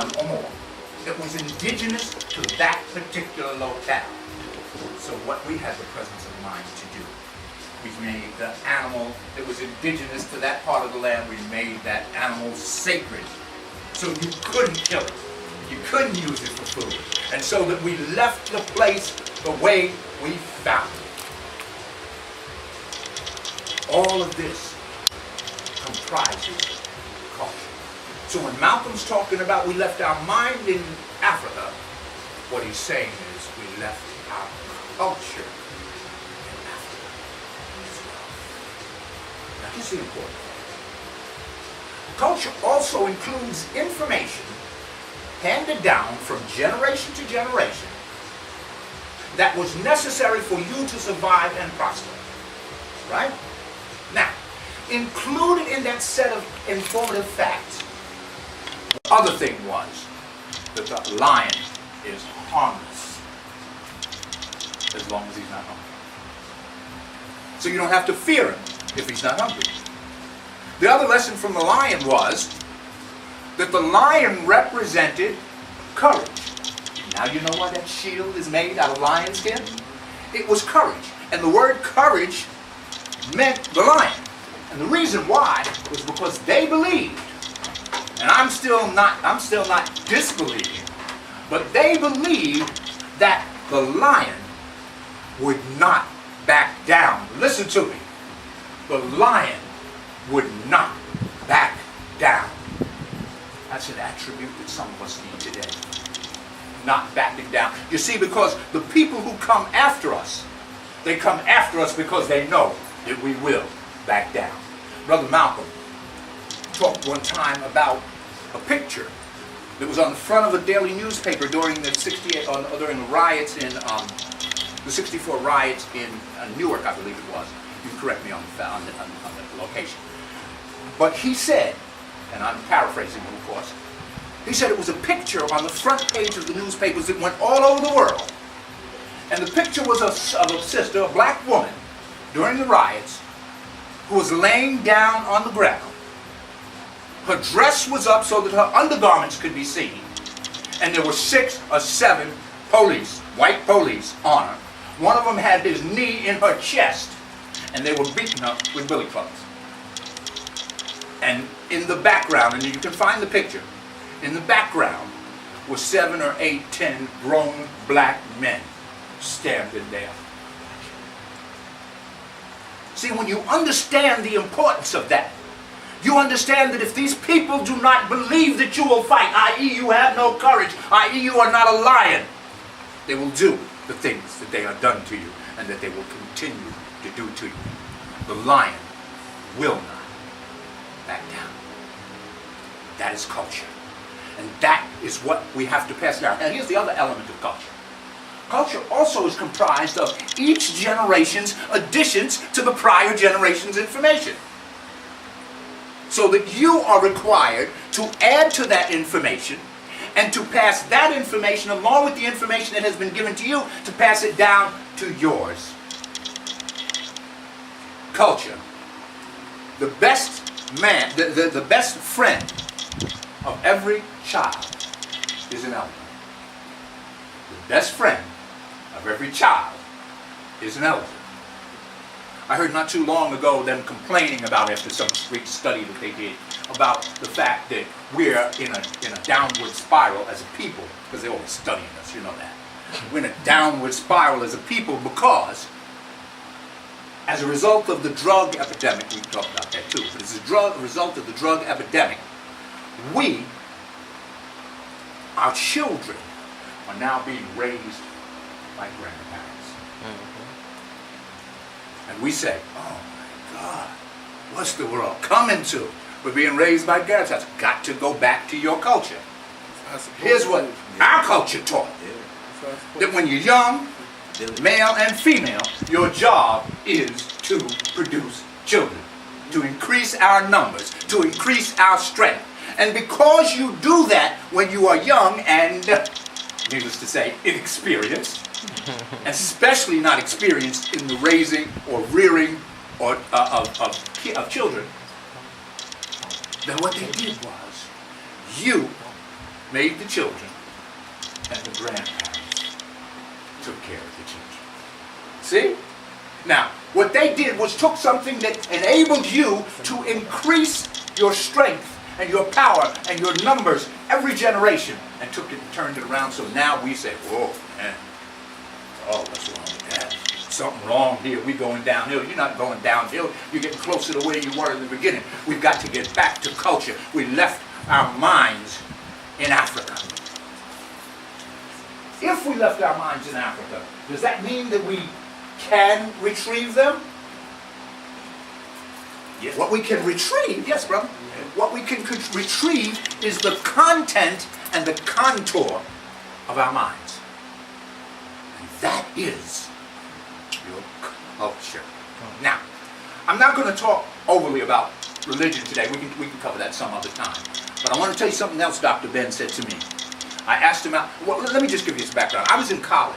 one or more, that was indigenous to that particular locale. So what we had the presence of mind to do, we made the animal that was indigenous to that part of the land, we made that animal sacred. So you couldn't kill it. You couldn't use it for food. And so that we left the place the way we found it. All of this comprises culture. So when Malcolm's talking about we left our mind in Africa, what he's saying is we left our culture in Africa as well. Now here's the important thing. Culture also includes information handed down from generation to generation that was necessary for you to survive and prosper. Right? Now, included in that set of informative facts, the other thing was that the lion is harmless as long as he's not hungry. So you don't have to fear him if he's not hungry. The other lesson from the lion was that the lion represented courage. Now you know why that shield is made out of lion skin? It was courage. And the word courage meant the lion. And the reason why was because they believed, and I'm still not disbelieving, but they believed that the lion would not back down. Listen to me. The lion would not back down. That's an attribute that some of us need today. Not backing down. You see, because the people who come after us, they come after us because they know that we will back down. Brother Malcolm talked one time about a picture that was on the front of a daily newspaper during the during the riots in the '64 riots in Newark, I believe it was. You can correct me on the location. But he said, and I'm paraphrasing him, of course, he said it was a picture on the front page of the newspapers that went all over the world. And the picture was of a sister, a black woman, during the riots, who was laying down on the ground. Her dress was up so that her undergarments could be seen. And there were 6 or 7 police, white police, on her. One of them had his knee in her chest, and they were beating her with billy clubs. And in the background, and you can find the picture, in the background were 7 or 8, 10 grown black men standing there. See, when you understand the importance of that, you understand that if these people do not believe that you will fight, i.e. you have no courage, i.e. you are not a lion, they will do the things that they are done to you and that they will continue to do to you. The lion will not back down. That is culture. And that is what we have to pass down. And here's the other element of culture. Culture also is comprised of each generation's additions to the prior generation's information. So that you are required to add to that information and to pass that information along with the information that has been given to you to pass it down to yours. Culture. The best man, the best friend of every child is an elder. The best friend of every child is an elder. I heard not too long ago them complaining about, after some great study that they did, about the fact that we're in a downward spiral as a people, because they're always studying us, you know that. We're in a downward spiral as a people because, as a result of the drug epidemic, we talked about that too, but as a result of the drug epidemic, our children are now being raised by grandparents. And we say, oh my God, what's the world coming to? We're being raised by parents. That's got to go back to your culture. Here's what our culture taught. That when you're young, male and female, your job is to produce children, to increase our numbers, to increase our strength. And because you do that when you are young and, needless to say, inexperienced, and especially not experienced in the raising or rearing of children, then what they did was, you made the children, and the grandparents took care of the children. See? Now, what they did was took something that enabled you to increase your strength and your power and your numbers every generation, and took it and turned it around. So now we say, whoa, man, oh, what's wrong with that? Something wrong here. We're going downhill. You're not going downhill. You're getting closer to where you were in the beginning. We've got to get back to culture. We left our minds in Africa. If we left our minds in Africa, does that mean that we can retrieve them? Yes. What we can retrieve, yes, brother. What we can retrieve is the content and the contour of our minds. And that is your culture. Now, I'm not going to talk overly about religion today. We can cover that some other time. But I want to tell you something else Dr. Ben said to me. I asked him out. Well, let me just give you this background. I was in college,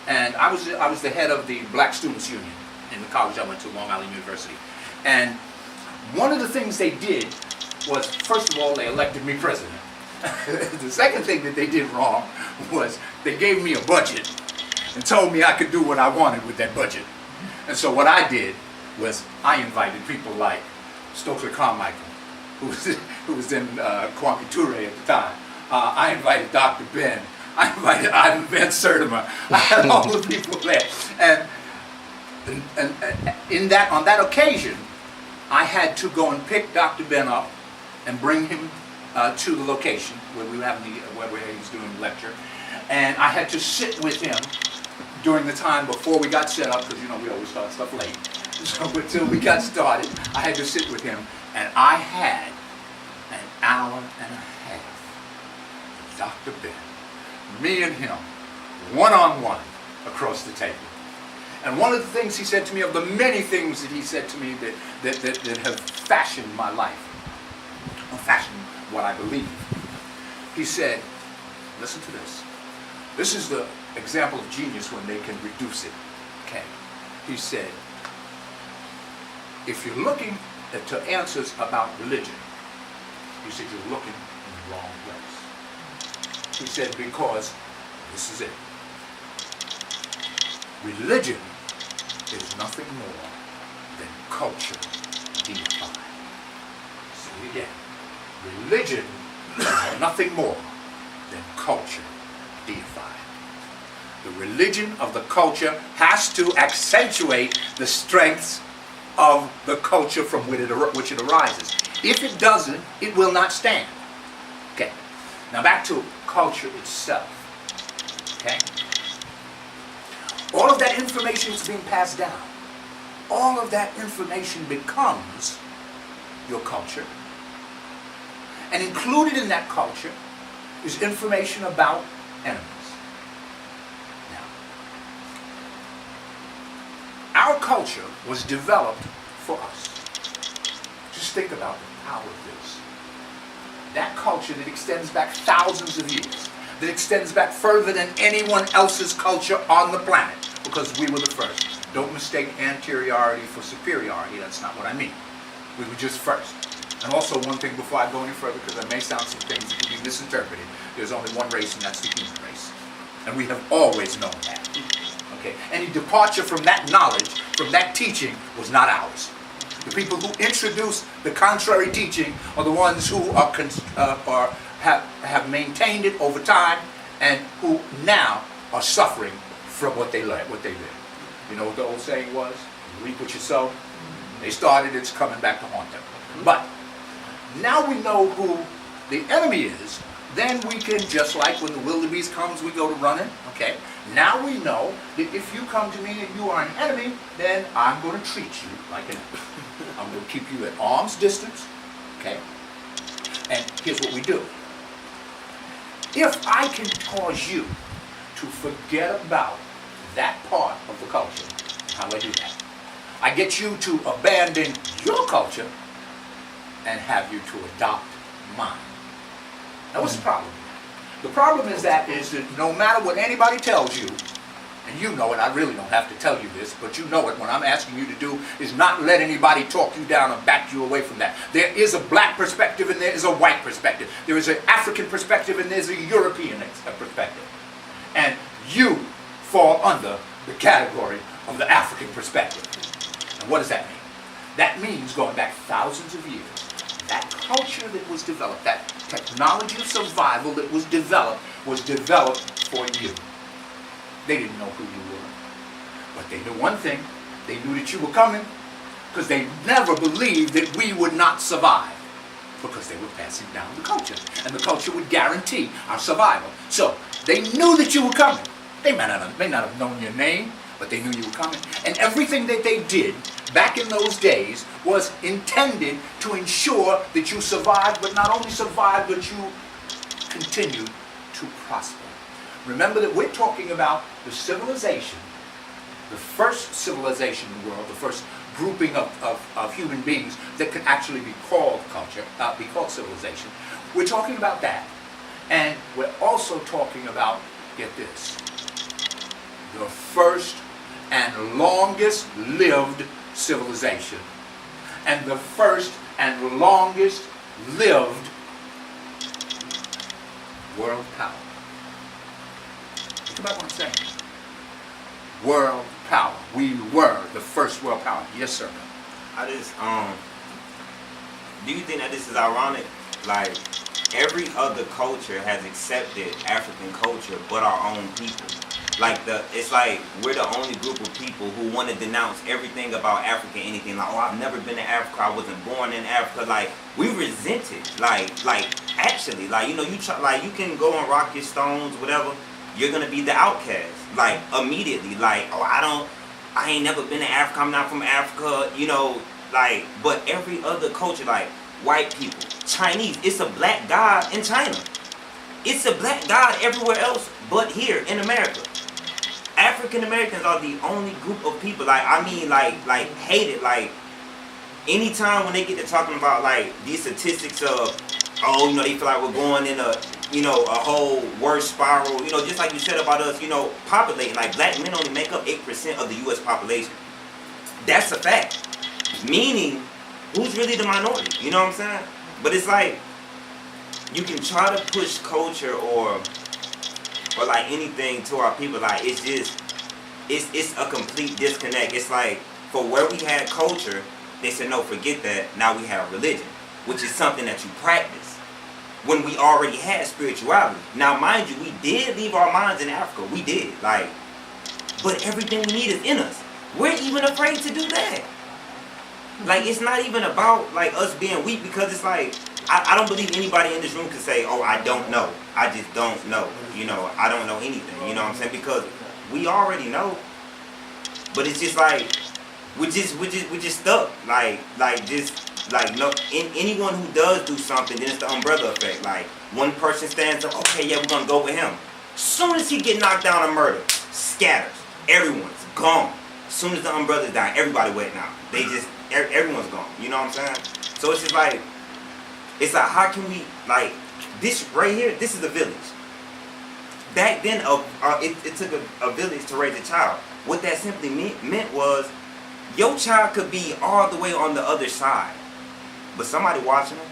and I was the head of the Black Students Union in the college I went to, Long Island University. And one of the things they did was, first of all, they elected me president. The second thing that they did wrong was they gave me a budget and told me I could do what I wanted with that budget. And so what I did was I invited people like Stokely Carmichael, who was then Kwame Ture at the time. I invited Dr. Ben. I invited Ivan Van Sertima. I had all the people there. And on that occasion, I had to go and pick Dr. Ben up and bring him to the location where we were having where he was doing the lecture. And I had to sit with him during the time before we got set up, because we always start stuff late. So until we got started, I had to sit with him, and I had an hour and a half with Dr. Ben, me and him, one-on-one across the table. And one of the things he said to me, of the many things that he said to me that have fashioned my life, or fashioned what I believe, he said, listen to this. This is the example of genius when they can reduce it. Okay. He said, if you're looking to answers about religion, he said, you're looking in the wrong place. He said, because this is it. Religion is nothing more than culture deified. Say it again. Religion is nothing more than culture deified. The religion of the culture has to accentuate the strengths of the culture from which it arises. If it doesn't, it will not stand. Okay. Now back to culture itself. Okay. All of that information is being passed down. All of that information becomes your culture. And included in that culture is information about enemies. Now, our culture was developed for us. Just think about the power of this. That culture that extends back thousands of years, that extends back further than anyone else's culture on the planet, because we were the first. Don't mistake anteriority for superiority. That's not what I mean. We were just first. And also one thing before I go any further, because I may sound some things that can be misinterpreted, there's only one race, and that's the human race. And we have always known that. Okay? Any departure from that knowledge, from that teaching, was not ours. The people who introduced the contrary teaching are the ones who have maintained it over time, and who now are suffering from what they learned, what they did. You know what the old saying was? You reap what you sow. They started, it's coming back to haunt them. But now we know who the enemy is, then we can, just like when the wildebeest comes, we go to running, okay? Now we know that if you come to me and you are an enemy, then I'm going to treat you like an enemy. I'm going to keep you at arm's distance, okay? And here's what we do. If I can cause you to forget about that part of the culture, how do I do that? I get you to abandon your culture and have you to adopt mine. Now what's the problem? The problem is that no matter what anybody tells you, and you know it, I really don't have to tell you this, but you know it, what I'm asking you to do is not let anybody talk you down or back you away from that. There is a black perspective and there is a white perspective. There is an African perspective and there's a European perspective. And you fall under the category of the African perspective. And what does that mean? That means, going back thousands of years, that culture that was developed, that technology of survival that was developed for you. They didn't know who you were. But they knew one thing. They knew that you were coming, because they never believed that we would not survive, because they were passing down the culture. And the culture would guarantee our survival. So they knew that you were coming. They may not have known your name, but they knew you were coming. And everything that they did back in those days was intended to ensure that you survived, but not only survived, but you continued to prosper. Remember that we're talking about the civilization, the first civilization in the world, the first grouping of human beings that could actually be called culture, be called civilization. We're talking about that. And we're also talking about, get this, the first and longest lived civilization, and the first and longest lived world power. Think about what I'm saying. World power. We were the first world power. Yes, sir. I just do you think that this is ironic? Like, every other culture has accepted African culture but our own people. Like, it's like we're the only group of people who want to denounce everything about Africa, anything. Like, oh, I've never been to Africa, I wasn't born in Africa. Like, we resent it. Like actually, like, you know, you try, like, you can go and rock your stones, whatever. You're gonna be the outcast, like, immediately. Like, oh, I ain't never been to Africa, I'm not from Africa, you know, like. But every other culture, like white people, Chinese, it's a black god in China. It's a black god everywhere else but here in America. African Americans are the only group of people, like, I mean, like hated. Like, anytime when they get to talking about, like, these statistics of, oh, you know, they feel like we're going in a, you know, a whole worse spiral, you know, just like you said about us, you know, populating. Like, black men only make up 8% of the U.S. population. That's a fact. Meaning, who's really the minority? You know what I'm saying? But it's like, you can try to push culture or like anything to our people. Like, it's just, it's a complete disconnect. It's like, for where we had culture, they said, no, forget that, now we have religion, which is something that you practice when we already had spirituality. Now, mind you, we did leave our minds in Africa. We did. Like, but everything we need is in us. We're even afraid to do that. Like, it's not even about, like, us being weak, because it's like, I don't believe anybody in this room can say, oh, I don't know. I just don't know. You know, I don't know anything. You know what I'm saying? Because we already know. But it's just like, we're just stuck. Like no, anyone who does do something, then it's the umbrella effect. Like, one person stands up, okay, yeah, we're gonna go with him. Soon as he get knocked down or murdered, scatters. Everyone's gone. Soon as the umbrella's down, everybody wet now. They just, everyone's gone. You know what I'm saying? So it's just like, how can we, like, this right here, this is a village. Back then, it took a village to raise a child. What that simply meant was, your child could be all the way on the other side, but somebody watching them,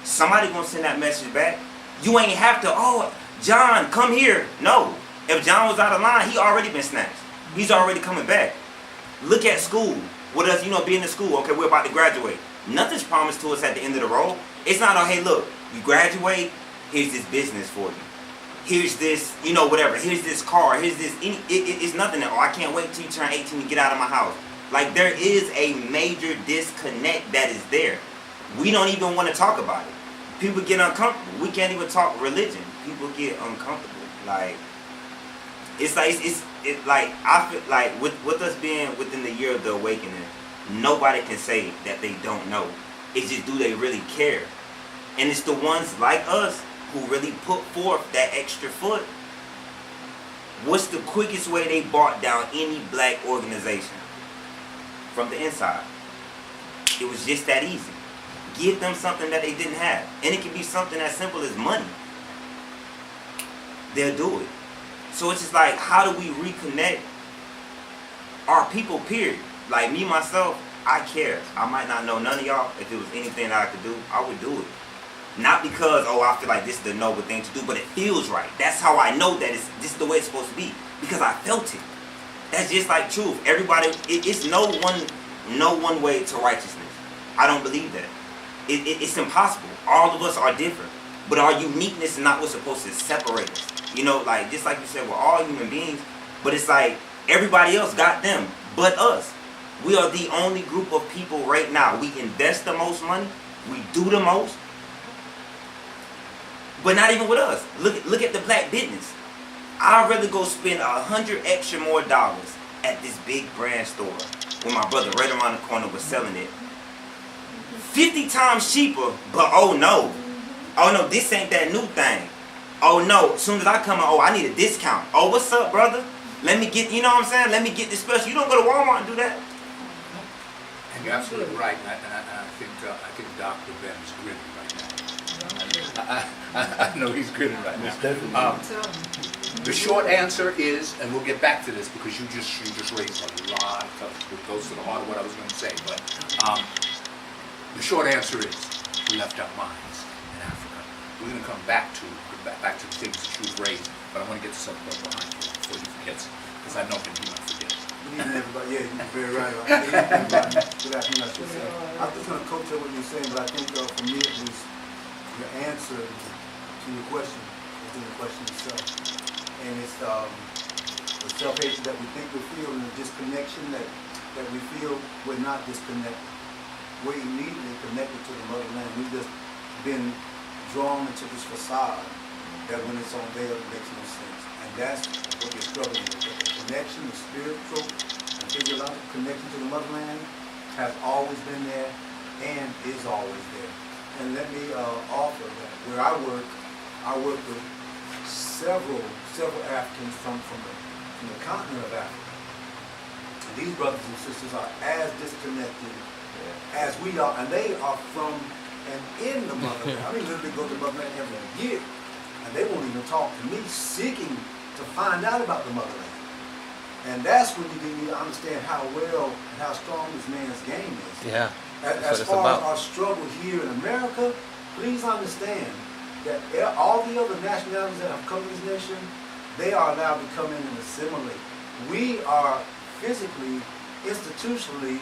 somebody gonna send that message back. You ain't have to, oh, John, come here. No, if John was out of line, he already been snatched. He's already coming back. Look at school. With us, you know, being in school, okay, we're about to graduate. Nothing's promised to us at the end of the road. It's not, oh, hey, look, you graduate, here's this business for you. Here's this, you know, whatever. Here's this car. Here's this. It's nothing that, oh, I can't wait till you turn 18 to get out of my house. Like, there is a major disconnect that is there. We don't even want to talk about it. People get uncomfortable. We can't even talk religion. People get uncomfortable. Like, it's like, I feel like with us being within the year of the awakening, nobody can say that they don't know. It's just, do they really care? And it's the ones like us who really put forth that extra foot. What's the quickest way they brought down any black organization? From the inside. It was just that easy. Give them something that they didn't have. And it can be something as simple as money. They'll do it. So it's just like, how do we reconnect our people, period? Like me, myself, I care. I might not know none of y'all. If there was anything that I could do, I would do it. Not because, oh, I feel like this is the noble thing to do, but it feels right. That's how I know that this is the way it's supposed to be. Because I felt it. That's just like truth. Everybody, it's no one way to righteousness. I don't believe that. It's impossible. All of us are different. But our uniqueness is not what's supposed to separate us. You know, like, just like you said, we're all human beings. But it's like, everybody else got them, but us. We are the only group of people right now. We invest the most money. We do the most. But not even with us. Look at the black business. I'd rather go spend $100 extra more dollars at this big brand store when my brother right around the corner was selling it 50 times cheaper. But oh no, this ain't that new thing. Oh no, as soon as I come out, oh, I need a discount. Oh, what's up, brother? Let me get, you know what I'm saying? Let me get this special. You don't go to Walmart and do that. And you're absolutely right. And I think Dr. Ben's grinning right now. I know he's grinning right now. The short answer is, and we'll get back to this because you just raised a lot of stuff. It goes to the heart of what I was going to say. But the short answer is, we left our minds in Africa. We're going to come back to the things that you've raised. But I want to get to something behind you before you forget, because I know him, he might forget. Good evening, everybody. Yeah, you're very right. Good evening, everybody. Good afternoon, I should say. I'm just going to co-tell what you're saying, but I think for me it was your answer to your question is in the question itself. And it's the self-hatred that we think we feel and the disconnection that we feel we're not disconnected. We're immediately connected to the motherland. We've just been drawn into this facade that when it's on bail, it makes no sense. And that's what we're struggling with. The connection, the spiritual and physiological connection to the motherland has always been there and is always there. And let me offer that where I work with several Africans from the continent of Africa. And these brothers and sisters are as disconnected as we are, and they are from and in the motherland. I mean, literally go to the motherland every year. And they won't even talk to me, seeking to find out about the motherland. And that's when you need to understand how well and how strong this man's game is. Yeah. As far as our struggle here in America, please understand that all the other nationalities that have come to this nation, they are allowed to come in and assimilate. We are physically, institutionally,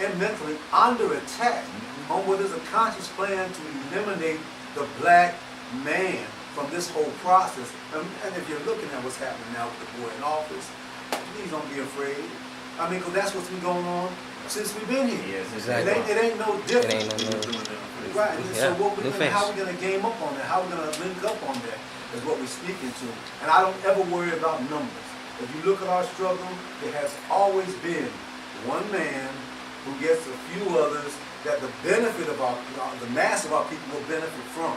and mentally under attack on what is a conscious plan to eliminate the black man from this whole process. And if you're looking at what's happening now with the boy in office, please don't be afraid. I mean, because that's what's been going on since we've been here. Yes, exactly. It ain't no different. It ain't no different. Right. Yeah. So how we're going to game up on that, how we're going to link up on that is what we're speaking to. And I don't ever worry about numbers. If you look at our struggle, it has always been one man who gets a few others that the benefit of the mass of our people will benefit from.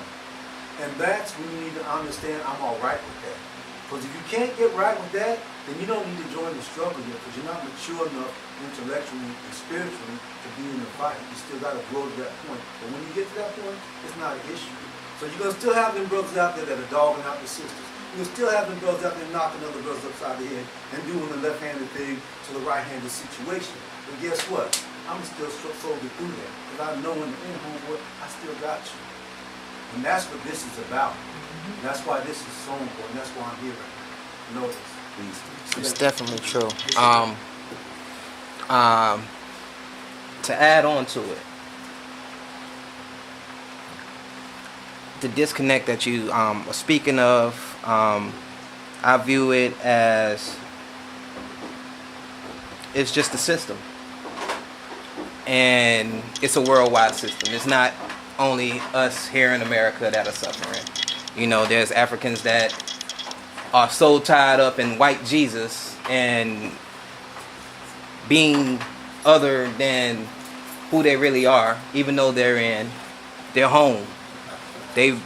And that's when you need to understand I'm all right with that. Because if you can't get right with that, then you don't need to join the struggle yet, because you're not mature enough intellectually and spiritually to be in the fight. You still got to grow to that point. But when you get to that point, it's not an issue. So you're going to still have them brothers out there that are dogging out the sisters. You're going to still have them brothers out there knocking other brothers upside the head and doing the left-handed thing to the right-handed situation. But guess what? I'm still soldier through that. Because I know in the end, homeboy, I still got you. And that's what this is about. And that's why this is so important. That's why I'm here right now. Notice. It's definitely true. To add on to it, the disconnect that you are speaking of, I view it as it's just a system. And it's a worldwide system. It's not only us here in America that are suffering. You know, there's Africans that are so tied up in white Jesus and being other than who they really are, even though they're in their home. They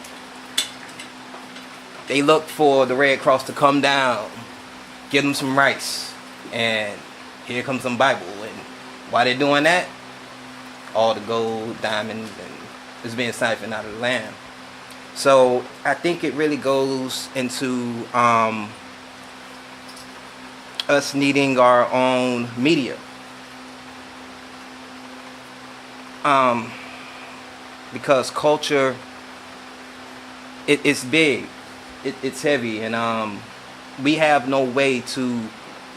look for the Red Cross to come down, give them some rice, and here comes some Bible. And while they're doing that, all the gold, diamonds, and is being siphoned out of the land. So I think it really goes into us needing our own media. Because culture, it's big, it's heavy, and we have no way to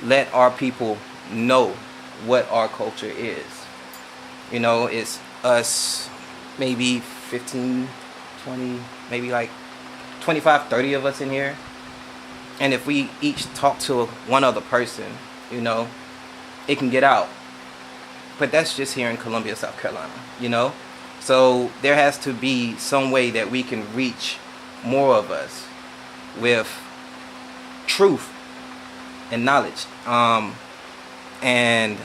let our people know what our culture is. You know, it's us, maybe 15, 20, maybe like 25, 30 of us in here. And if we each talk to one other person, you know, it can get out. But that's just here in Columbia, South Carolina, you know? So there has to be some way that we can reach more of us with truth and knowledge. And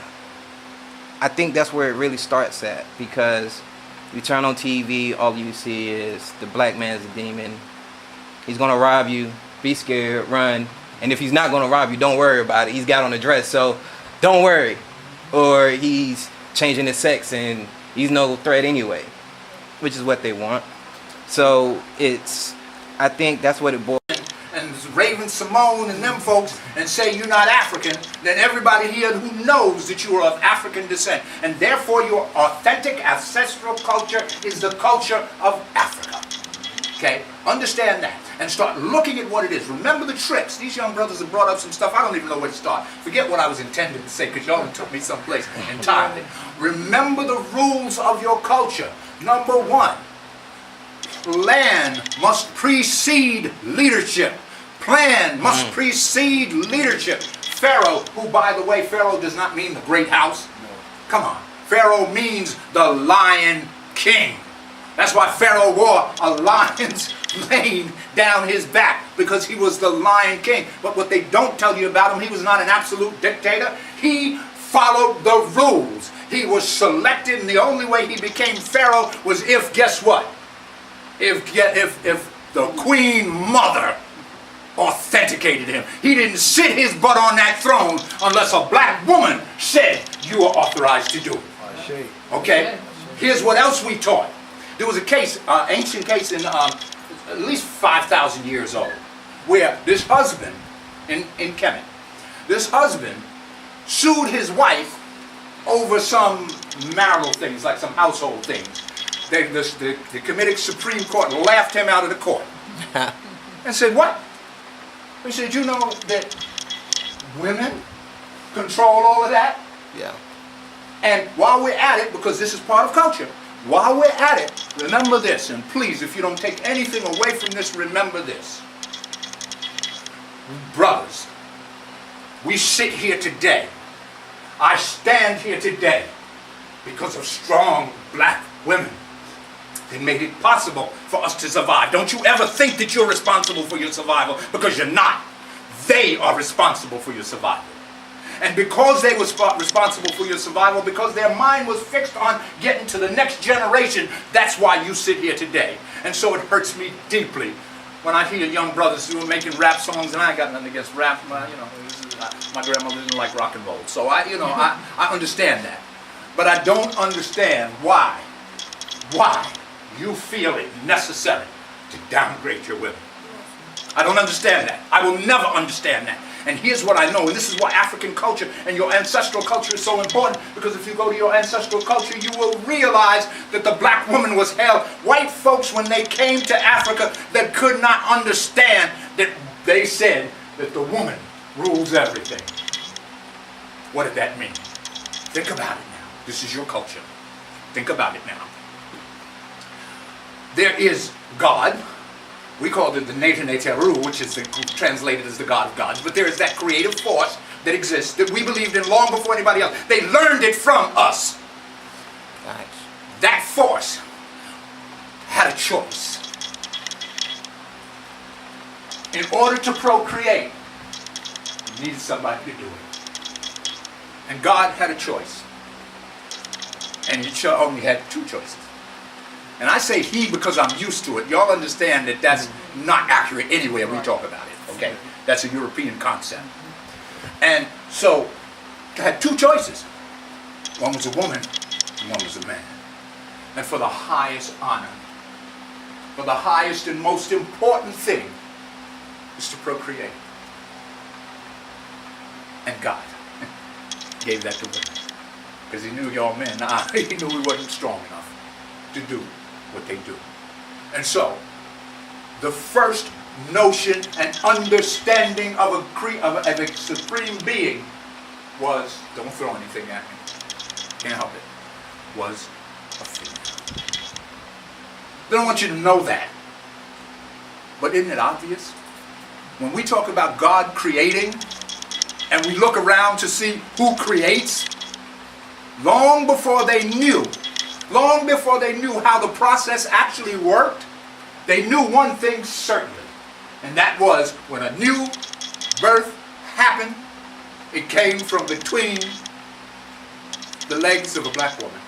I think that's where it really starts at, because you turn on TV, all you see is the black man's a demon. He's gonna rob you, be scared, run. And if he's not gonna rob you, don't worry about it. He's got on a dress, so don't worry. Or he's changing his sex and he's no threat anyway, which is what they want. So I think that's what it boils. And Raven Simone and them folks and say you're not African, then everybody here who knows that you are of African descent, and therefore your authentic ancestral culture is the culture of Africa. Okay? Understand that and start looking at what it is. Remember the tricks. These young brothers have brought up some stuff. I don't even know where to start. Forget what I was intending to say, because y'all took me someplace entirely. Remember the rules of your culture. Number one, plan must precede leadership. Plan must precede leadership. Pharaoh, who, by the way, Pharaoh does not mean the great house. No. Come on. Pharaoh means the lion king. That's why Pharaoh wore a lion's mane down his back, because he was the lion king. But what they don't tell you about him, he was not an absolute dictator. He followed the rules. He was selected, and the only way he became Pharaoh was if, guess what? If the Queen Mother authenticated him. He didn't sit his butt on that throne unless a black woman said you are authorized to do it. Okay? Here's what else we taught. There was a case, ancient case in at least 5,000 years old, where this husband in Kemet, this husband sued his wife over some marital things, like some household things. The Kemetic Supreme Court laughed him out of the court and said, what? He said, you know that women control all of that? Yeah. And while we're at it, because this is part of culture, while we're at it, remember this, and please, if you don't take anything away from this, remember this. Brothers, we sit here today, I stand here today because of strong black women. They made it possible for us to survive. Don't you ever think that you're responsible for your survival, because you're not. They are responsible for your survival. And because they were responsible for your survival, because their mind was fixed on getting to the next generation, that's why you sit here today. And so it hurts me deeply when I hear young brothers who are making rap songs, and I ain't got nothing against rap. My grandmother didn't like rock and roll, so I understand that. But I don't understand why you feel it necessary to downgrade your women. I don't understand that. I will never understand that. And here's what I know, and this is why African culture and your ancestral culture is so important, because if you go to your ancestral culture, you will realize that the black woman was held. White folks, when they came to Africa, that could not understand that they said that the woman rules everything. What did that mean? Think about it now. This is your culture. Think about it now. There is God. We call it the Neta Neteru, which is translated as the God of gods. But there is that creative force that exists that we believed in long before anybody else. They learned it from us. Nice. That force had a choice. In order to procreate, you needed somebody to do it. And God had a choice. And he only had two choices. And I say he because I'm used to it. Y'all understand that that's not accurate anywhere we talk about it, okay? That's a European concept. And so, I had two choices. One was a woman, and one was a man. And for the highest honor, for the highest and most important thing, is to procreate. And Thank God. Gave that to women. Because he knew y'all men, he knew we wasn't strong enough to do what they do. And so, the first notion and understanding of a supreme being was, don't throw anything at me, can't help it, was a female. They don't want you to know that. But isn't it obvious? When we talk about God creating, and we look around to see who creates, long before they knew how the process actually worked, they knew one thing certainly, and that was when a new birth happened, it came from between the legs of a black woman.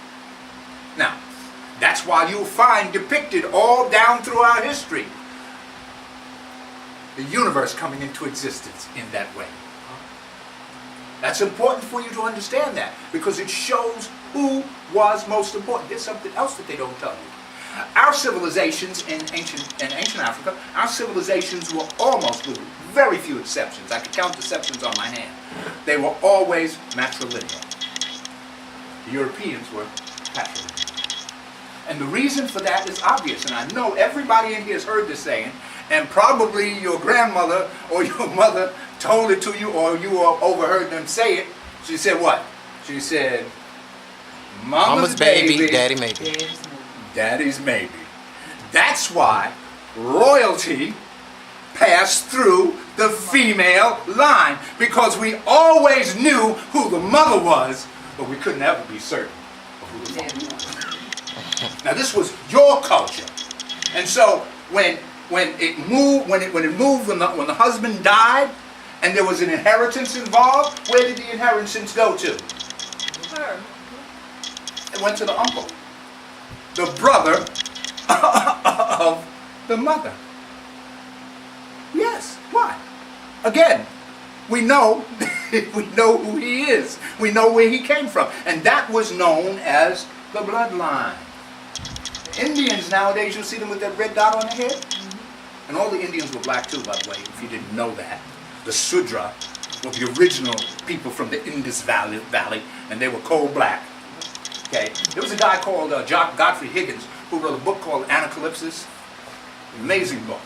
Now, that's why you'll find depicted all down throughout history the universe coming into existence in that way. That's important for you to understand that, because it shows who was most important. There's something else that they don't tell you. Our civilizations in ancient Africa, our civilizations were almost, with very few exceptions, I could count exceptions on my hand, they were always matrilineal. The Europeans were patrilineal. And the reason for that is obvious, and I know everybody in here has heard this saying, and probably your grandmother or your mother told it to you, or you overheard them say it. She said what? She said, Mama's baby, Daddy maybe. Daddy's maybe. That's why royalty passed through the female line, because we always knew who the mother was, but we could never be certain of who the father was. Now this was your culture, and so when the husband died, and there was an inheritance involved, where did the inheritance go to? Her. It went to the uncle, the brother of the mother. Yes, why? Again, we know who he is. We know where he came from. And that was known as the bloodline. The Indians nowadays, you'll see them with that red dot on their head. And all the Indians were black too, by the way, if you didn't know that. The Sudra were the original people from the Indus Valley, and they were coal black. Okay, there was a guy called Godfrey Higgins who wrote a book called Anacalypsis. Amazing book.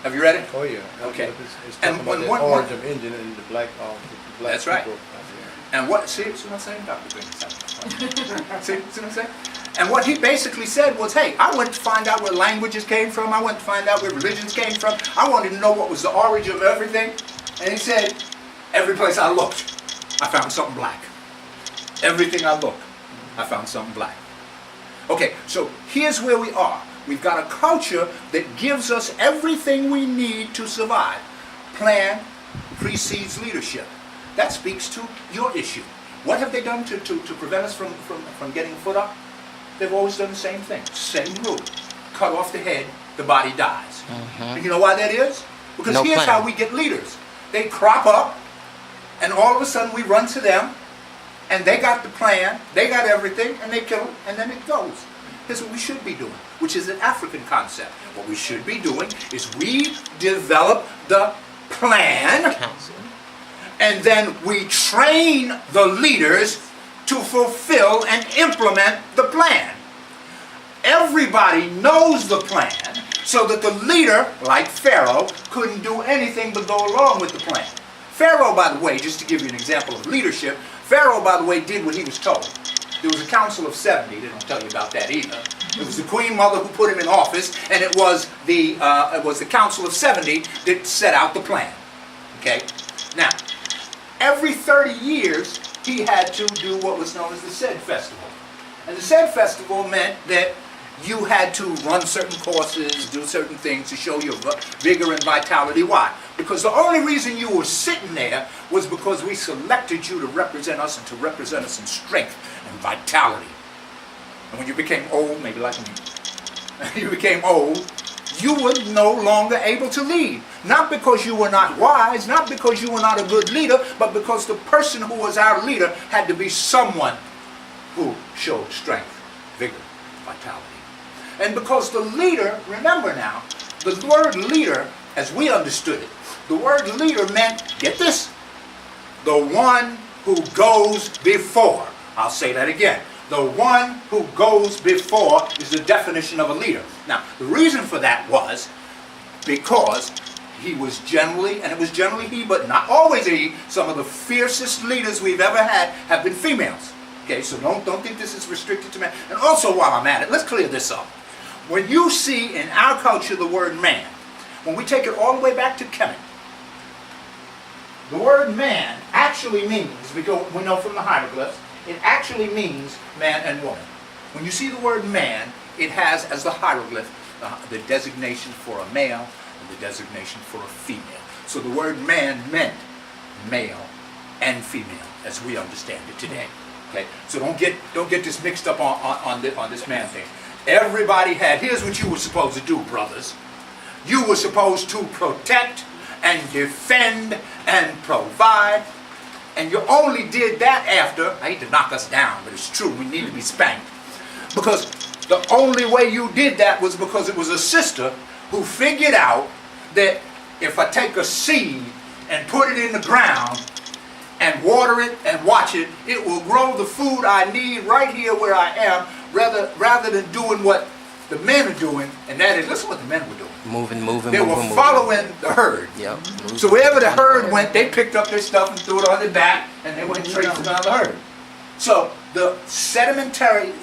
Have you read it? Oh yeah. Okay. It's And talking when about one- the origin of Indian and the black That's right. people. And what, see what I'm saying? Dr. Green, see what I'm saying? And what he basically said was, hey, I went to find out where languages came from. I went to find out where religions came from. I wanted to know what was the origin of everything. And he said, every place I looked, I found something black. Everything I looked, I found something black. Okay, so here's where we are. We've got a culture that gives us everything we need to survive. Plan precedes leadership. That speaks to your issue. What have they done to prevent us from getting foot up? They've always done the same thing. Same rule. Cut off the head, the body dies. And you know why that is? Because No here's plan. how we get leaders. They crop up, and all of a sudden we run to them, and they got the plan, they got everything, and they kill them, and then it goes. Here's what we should be doing, which is an African concept. What we should be doing is we develop the plan, Council. and then we train the leaders to fulfill and implement the plan. Everybody knows the plan, so that the leader, like Pharaoh, couldn't do anything but go along with the plan. Pharaoh, by the way, just to give you an example of leadership, Pharaoh, by the way, did what he was told. There was a council of 70, they don't tell you about that either. It was the Queen Mother who put him in office, and it was the council of 70 that set out the plan. Okay? Now, every 30 years, he had to do what was known as the Sed Festival. And the Sed Festival meant that you had to run certain courses, do certain things to show your vigor and vitality. Why? Because the only reason you were sitting there was because we selected you to represent us, and to represent us in strength and vitality. And when you became old, maybe like me, you became old, you were no longer able to lead. Not because you were not wise, not because you were not a good leader, but because the person who was our leader had to be someone who showed strength, vigor, vitality. And because the leader, remember now, the word leader, as we understood it, the word leader meant, get this, the The one who goes before. I'll say that again. The one who goes before is the definition of a leader. Now, the reason for that was because he was generally, and it was generally he, but not always a he, some of the fiercest leaders we've ever had have been females. Okay, so don't think this is restricted to men. And also, while I'm at it, let's clear this up. When you see in our culture the word man, when we take it all the way back to Kemet, the word man actually means, we know from the hieroglyphs, it actually means man and woman. When you see the word man, it has as the hieroglyph the designation for a male and the designation for a female. So the word man meant male and female as we understand it today. Okay, so don't get this mixed up on this man thing. Everybody had. Here's what you were supposed to do, brothers. You were supposed to protect and defend and provide, and you only did that after. I hate to knock us down, but it's true. We need to be spanked, because the only way you did that was because it was a sister who figured out that if I take a seed and put it in the ground and water it and watch it, it will grow the food I need right here where I am, rather than doing what the men are doing, and that is, listen what the men were doing. Moving. They were following the herd. Yep. So wherever the herd went, they picked up their stuff and threw it on their back, and they went straight to the herd. So the sedentary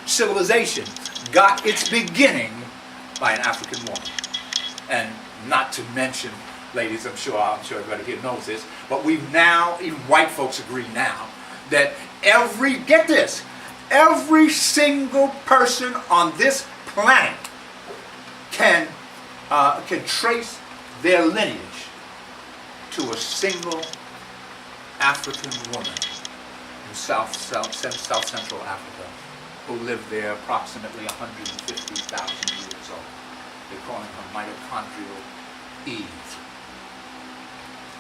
civilization got its beginning by an African woman. And not to mention, ladies, I'm sure everybody here knows this, but we've now, even white folks agree now, that every single person on this planet can trace their lineage to a single African woman in South Central Africa who lived there approximately 150,000 years old. They're calling her mitochondrial Eve.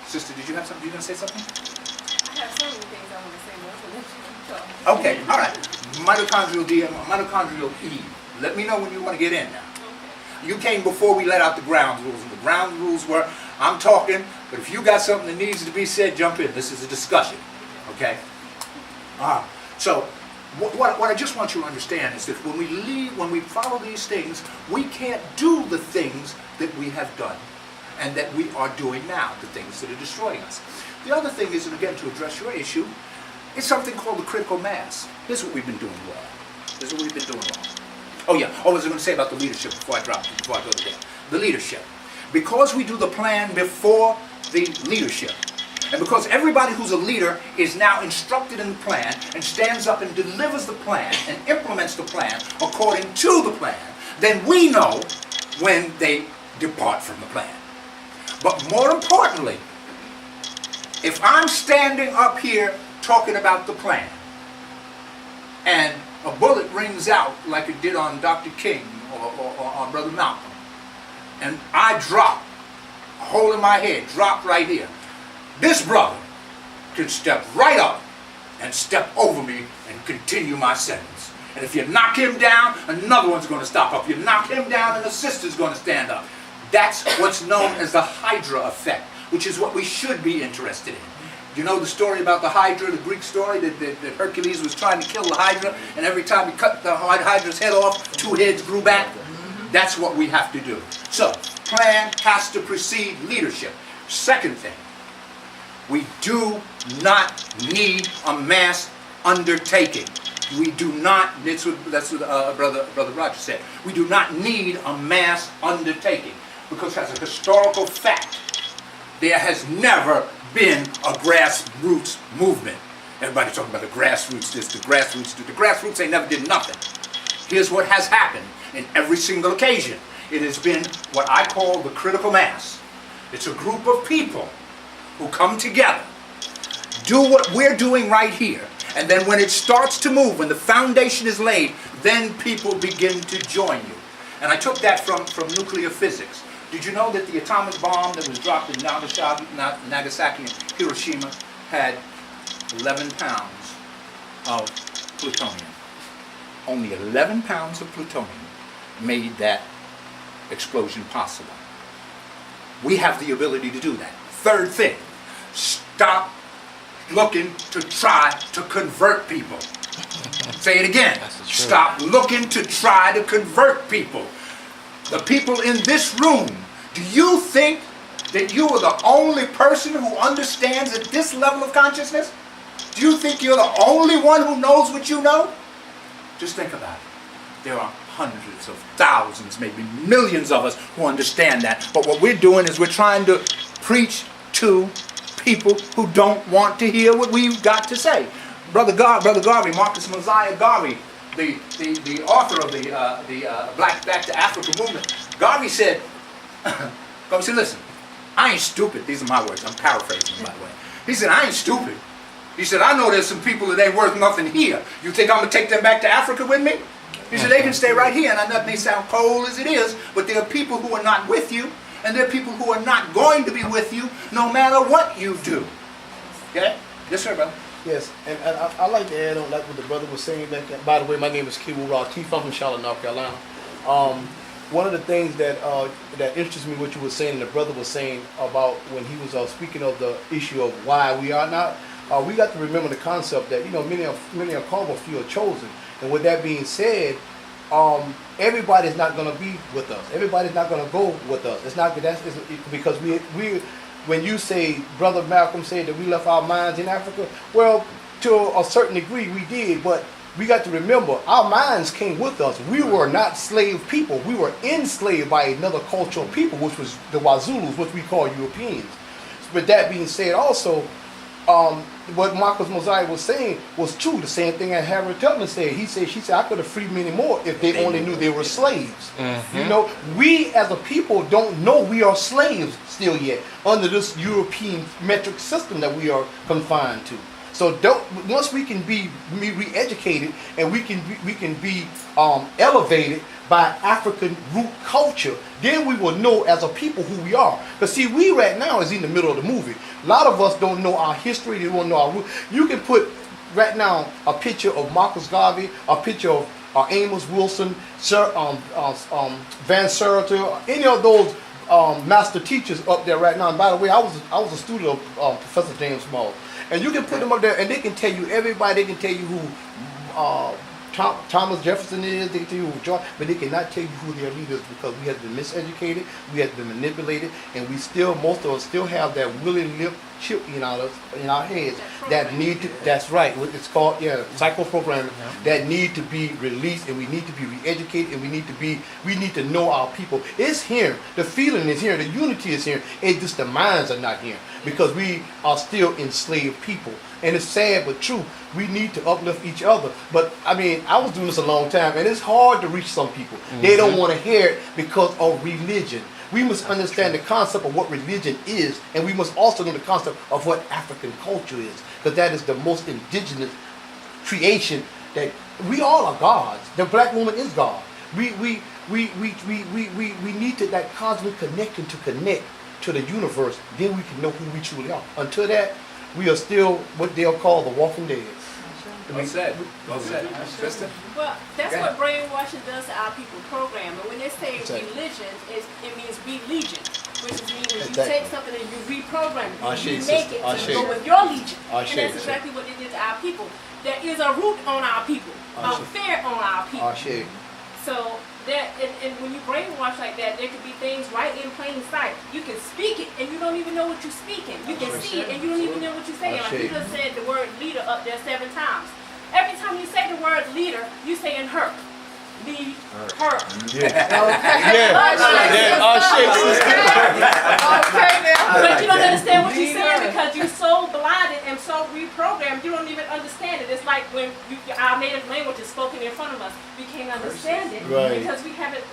Sister, did you have something? You going to say something? I have so many things I want to say, but I'm going to let you talk. Okay, all right. Mitochondrial Eve. Let me know when you want to get in now. You came before we let out the ground rules, and the ground rules were, I'm talking, but if you got something that needs to be said, jump in. This is a discussion, okay? So, what I just want you to understand is that when we follow these things, we can't do the things that we have done and that we are doing now, the things that are destroying us. The other thing is, and again, to address your issue, it's something called the critical mass. Here's what we've been doing wrong. Oh yeah, I was going to say about the leadership before I go to that. The leadership. Because we do the plan before the leadership, and because everybody who's a leader is now instructed in the plan and stands up and delivers the plan and implements the plan according to the plan, then we know when they depart from the plan. But more importantly, if I'm standing up here talking about the plan, and a bullet rings out like it did on Dr. King or on Brother Malcolm, and I drop, a hole in my head, drop right here, this brother can step right up and step over me and continue my sentence. And if you knock him down, another one's going to stop up. If you knock him down, and a sister's going to stand up. That's what's known as the Hydra effect, which is what we should be interested in. You know the story about the Hydra, the Greek story, that Hercules was trying to kill the Hydra, and every time he cut the Hydra's head off, 2 heads grew back? That's what we have to do. So, plan has to precede leadership. Second thing, we do not need a mass undertaking. We do not, that's what Brother Roger said, we do not need a mass undertaking, because as a historical fact, there has never been a grassroots movement. Everybody's talking about the grassroots this, the grassroots do. The grassroots ain't never did nothing. Here's what has happened in every single occasion. It has been what I call the critical mass. It's a group of people who come together, do what we're doing right here, and then when it starts to move, when the foundation is laid, then people begin to join you. And I took that from nuclear physics. Did you know that the atomic bomb that was dropped in Nagasaki and Hiroshima had 11 pounds of plutonium? Only 11 pounds of plutonium made that explosion possible. We have the ability to do that. Third thing, stop looking to try to convert people. Say it again. Stop looking to try to convert people. The people in this room, do you think that you are the only person who understands at this level of consciousness? Do you think you're the only one who knows what you know? Just think about it. There are hundreds of thousands, maybe millions of us who understand that. But what we're doing is we're trying to preach to people who don't want to hear what we've got to say. Brother Garvey, Marcus Mosiah Garvey, the author of the Black Back to Africa movement, Garvey said, listen, I ain't stupid. These are my words. I'm paraphrasing, by the way. He said, I ain't stupid. He said, I know there's some people that ain't worth nothing here. You think I'm going to take them back to Africa with me? He said, they can stay right here. And I know it may sound cold as it is, but there are people who are not with you, and there are people who are not going to be with you no matter what you do. Okay? Yes, sir, brother. Yes, and I like to add on like what the brother was saying back then. By the way, my name is Kiwu Ratief. I'm from Charlotte, North Carolina. One of the things that interests me, what you were saying, and the brother was saying about when he was speaking of the issue of why we are not, we got to remember the concept that, you know, many are called but few are chosen. And with that being said, everybody's not going to be with us. Everybody's not going to go with us. It's not because we when you say, Brother Malcolm said that we left our minds in Africa, well, to a certain degree we did, but we got to remember our minds came with us. We were not slave people. We were enslaved by another cultural people, which was the Wazulus, which we call Europeans. But that being said, also, what Marcus Mosiah was saying was true. The same thing that Harriet Tubman said. She said, I could have freed many more if they only knew they were slaves. Mm-hmm. You know, we as a people don't know we are slaves still yet under this European metric system that we are confined to. So once we can be re-educated and we can be elevated by African root culture, then we will know as a people who we are. Because see, we right now is in the middle of the movie. A lot of us don't know our history, they don't know our root. You can put right now a picture of Marcus Garvey, a picture of Amos Wilson, Van Serter, any of those master teachers up there right now. And by the way, I was a student of Professor James Small. And you can put them up there and they can tell you everybody, they can tell you who Thomas Jefferson is, they can tell you who John, but they cannot tell you who their leaders because we have been miseducated, we have been manipulated, and we still, most of us still have that willing lip chip in our heads that need to, that's right, what it's called, psychoprogramming, that need to be released, and we need to be re-educated, and we need to know our people. It's here, the feeling is here, the unity is here, it's just the minds are not here because we are still enslaved people. And it's sad but true. We need to uplift each other. But I mean, I was doing this a long time, and it's hard to reach some people. Mm-hmm. They don't want to hear it because of religion. We must understand the concept of what religion is, and we must also know the concept of what African culture is, because that is the most indigenous creation that we all are gods. The black woman is God. We need to that cosmic connection to connect to the universe. Then we can know who we truly are. Until that, we are still what they'll call the walking dead. Well said. Well said. Well, that's what brainwashing does to our people program. And when they say religion, it means religion, which means when you take something and you reprogram it, you make it to go with your legion. And that's exactly what they did to our people. There is a root on our people, a fear on our people. So and when you brainwash like that, there could be things right in plain sight. You can speak it and you don't even know what you're speaking. You can see it and you don't even know what you're saying. Like you just said the word leader up there 7 times. Every time you say the word leader, you saying her. Lead her. But you don't understand what you're saying because you're so blinded and so reprogrammed, you don't even understand it. It's like when our native language is spoken in front of us, we can't understand it because we haven't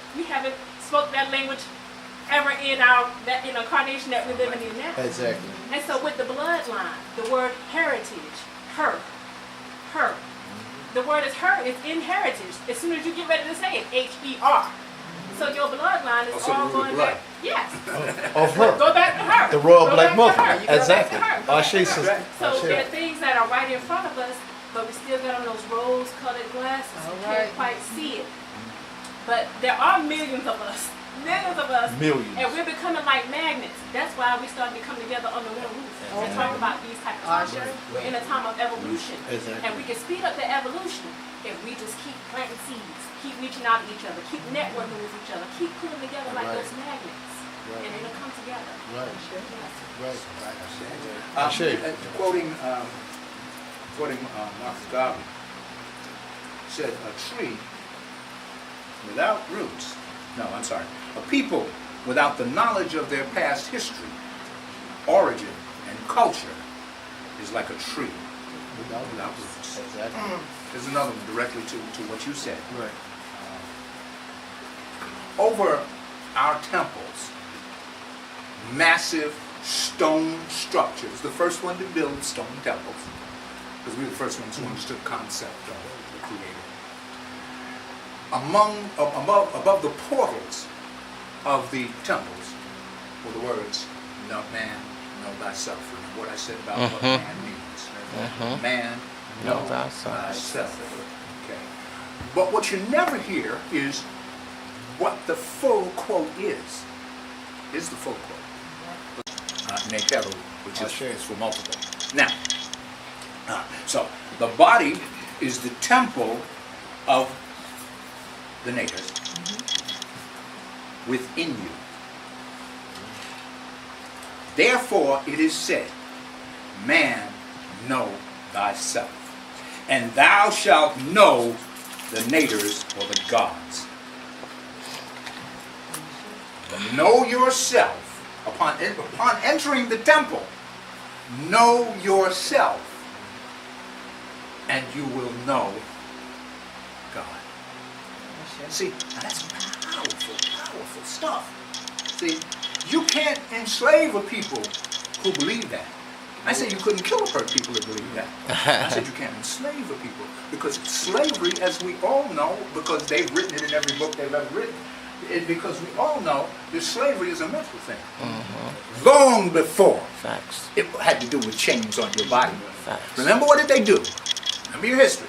spoke that language ever in that incarnation that we're living in now. Exactly. And so with the bloodline, the word heritage, her. The word is her, it's in heritage. As soon as you get ready to say it, H-E-R. So your bloodline is all going back. Yes. Of her. Go back to her. The royal black mother. Exactly. So there are things that are right in front of us, but we still got on those rose-colored glasses. We can't quite see it. But there are millions of us Millions of us. Millions. And we're becoming like magnets. That's why we started to come together under one roof and talk about these type of topics in a time of evolution. Exactly. And we can speed up the evolution if we just keep planting seeds, keep reaching out to each other, keep networking with each other, keep pulling together like those magnets. And it'll come together. Right. Yes. Right. Quoting Marcus Garvey, said a tree without roots, a people without the knowledge of their past history, origin, and culture is like a tree without roots. Exactly. There's another one directly to what you said. Right. Over our temples, massive stone structures, the first one to build stone temples, because we were the first ones who understood the concept of the Creator. Above the portals of the temples were the words, "No man, know thyself." Remember what I said about what man means. Man, know thyself. Okay. But what you never hear is what the full quote is. Is the full quote. Nekelu, which is for multiple. Now, so the body is the temple of the natives within you. Therefore it is said, man, know thyself, and thou shalt know the natives or the gods. Know yourself. Upon entering the temple, know yourself, and you will know God. See, now that's powerful stuff. See, you can't enslave a people who believe that. I said you couldn't kill people who believe that. I said you can't enslave a people, because slavery, as we all know, because they've written it in every book they've ever written, because we all know that slavery is a mental thing. Long before it had to do with chains on your body. Remember, what did they do? Remember your history.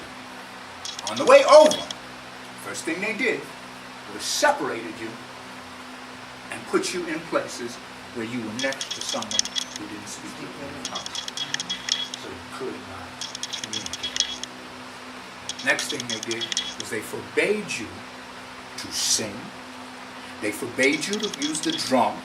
On the way over, first thing they did was separated you and put you in places where you were next to someone who didn't speak your tongue. So you could not communicate. Next thing they did was they forbade you to sing. They forbade you to use the drum.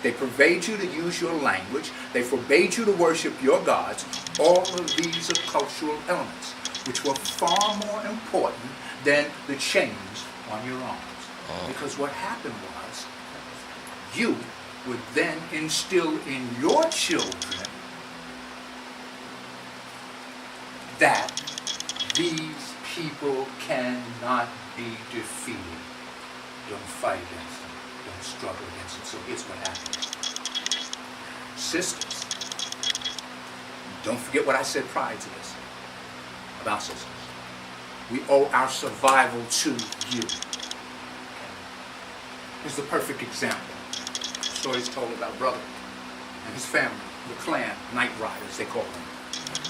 They forbade you to use your language. They forbade you to worship your gods. All of these are cultural elements, which were far more important than the chains on your arms. Because what happened was, you would then instill in your children that these people cannot be defeated. Don't fight against them. Don't struggle against them. So here's what happens. Sisters, don't forget what I said prior to this about sisters. We owe our survival to you. Here's the perfect example. Stories told about brother and his family, the clan, night riders, they call them,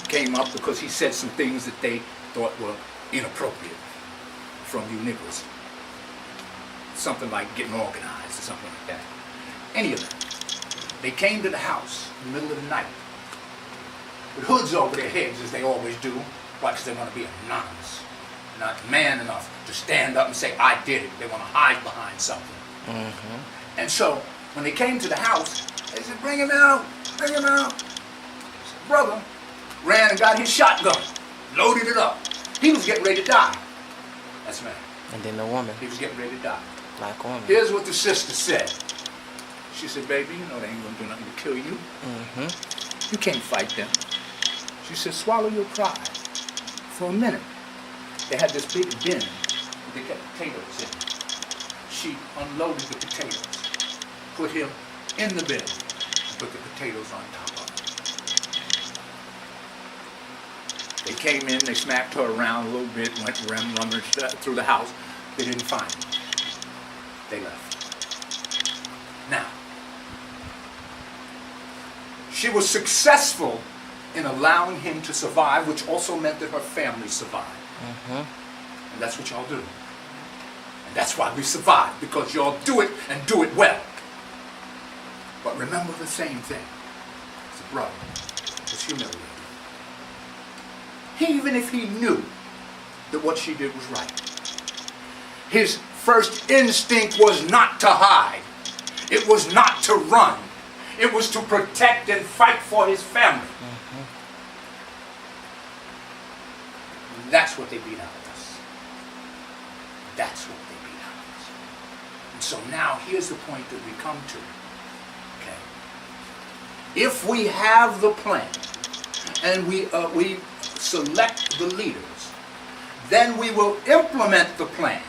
came up because he said some things that they thought were inappropriate from you niggas. Something like getting organized or something like that. Any of them. They came to the house in the middle of the night with hoods over their heads, as they always do. Why? Because they want to be anonymous. Not man enough to stand up and say, I did it. They want to hide behind something. And so, when they came to the house, they said, bring him out, bring him out. So brother ran and got his shotgun, loaded it up. He was getting ready to die. That's man. And then the woman. He was getting ready to die. Black woman. Here's what the sister said. She said, baby, you know they ain't gonna do nothing to kill you. You can't fight them. She said, swallow your pride. For a minute, they had this big bin that they kept potatoes in. She unloaded the potatoes, put him in the bin, and put the potatoes on top of it. They came in, they smacked her around a little bit, went rummaged through the house. They didn't find him. They left. Now, she was successful in allowing him to survive, which also meant that her family survived. And that's what y'all do. And And that's why we survive, because y'all do it and do it well. But remember the same thing. The brother was humiliated. Even if he knew that what she did was right, his first instinct was not to hide. It was not to run. It was to protect and fight for his family. That's what they beat out of us. That's what they beat out of us. And so now here's the point that we come to. Okay. If we have the plan and we select the leaders, then we will implement the plan,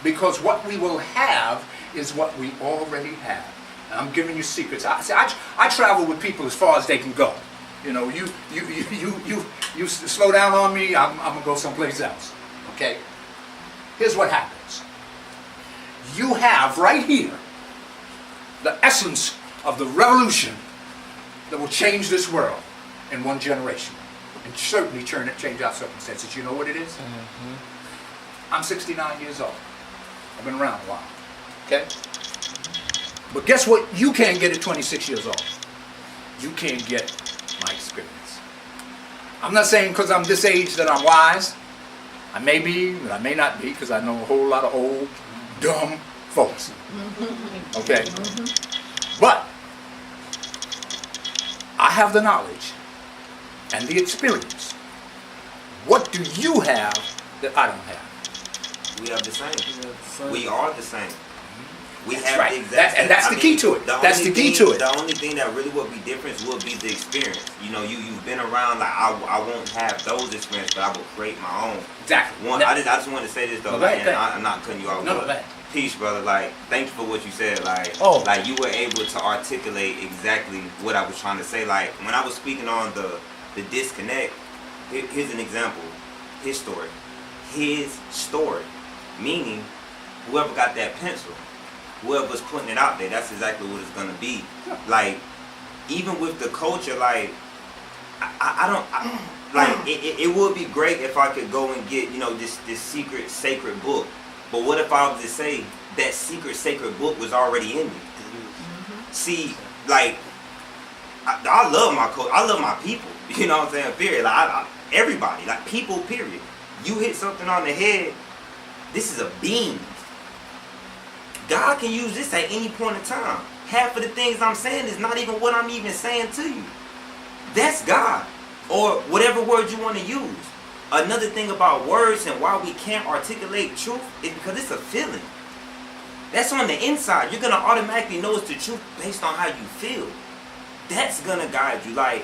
because what we will have is what we already have. And I'm giving you secrets. I travel with people as far as they can go. You know, you slow down on me, I'm gonna go someplace else. Okay? Here's what happens. You have right here the essence of the revolution that will change this world in one generation, and certainly change our circumstances. You know what it is? I'm 69 years old. I've been around a while. Okay? But guess what you can't get at 26 years old? You can't get my experience. I'm not saying because I'm this age that I'm wise. I may be, but I may not be, because I know a whole lot of old, dumb folks. Okay? But I have the knowledge and the experience. What do you have that I don't have? We have the same. We are the same. We That's have right. the exact And that's the key to it. That's the key to it. The only thing that really will be different will be the experience. You know, you've been around. Like I won't have those experiences, but I will create my own. Exactly. I just wanted to say this though, and I'm not cutting you off. No, peace, brother. Like, thank you for what you said. Like, like you were able to articulate exactly what I was trying to say. Like when I was speaking on the disconnect. Here's an example. His story. Meaning, whoever got that pencil, whoever's putting it out there, that's exactly what it's gonna be. Yeah. Like, even with the culture, like, it would be great if I could go and get, you know, this secret sacred book. But what if I was to say that secret sacred book was already in me? See, like, I love my culture. I love my people. You know what I'm saying? Period. Like, everybody, like people. Period. You hit something on the head. This is a beam. God can use this at any point in time. Half of the things I'm saying is not even what I'm even saying to you. That's God. Or whatever word you want to use. Another thing about words and why we can't articulate truth is because it's a feeling. That's on the inside. You're going to automatically know it's the truth based on how you feel. That's going to guide you. Like,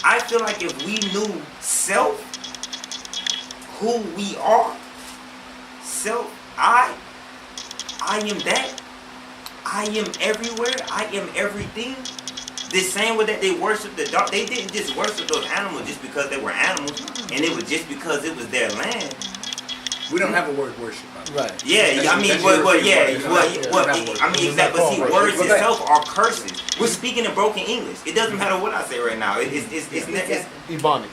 I feel like if we knew self, who we are, self, I am that, I am everywhere, I am everything. The same way that they worship the dog, they didn't just worship those animals just because they were animals, and it was just because it was their land. We don't have a word worship. Right. Yeah, I mean, exactly. See, words itself are curses. We're speaking in broken English. It doesn't matter what I say right now. It's Ebonic.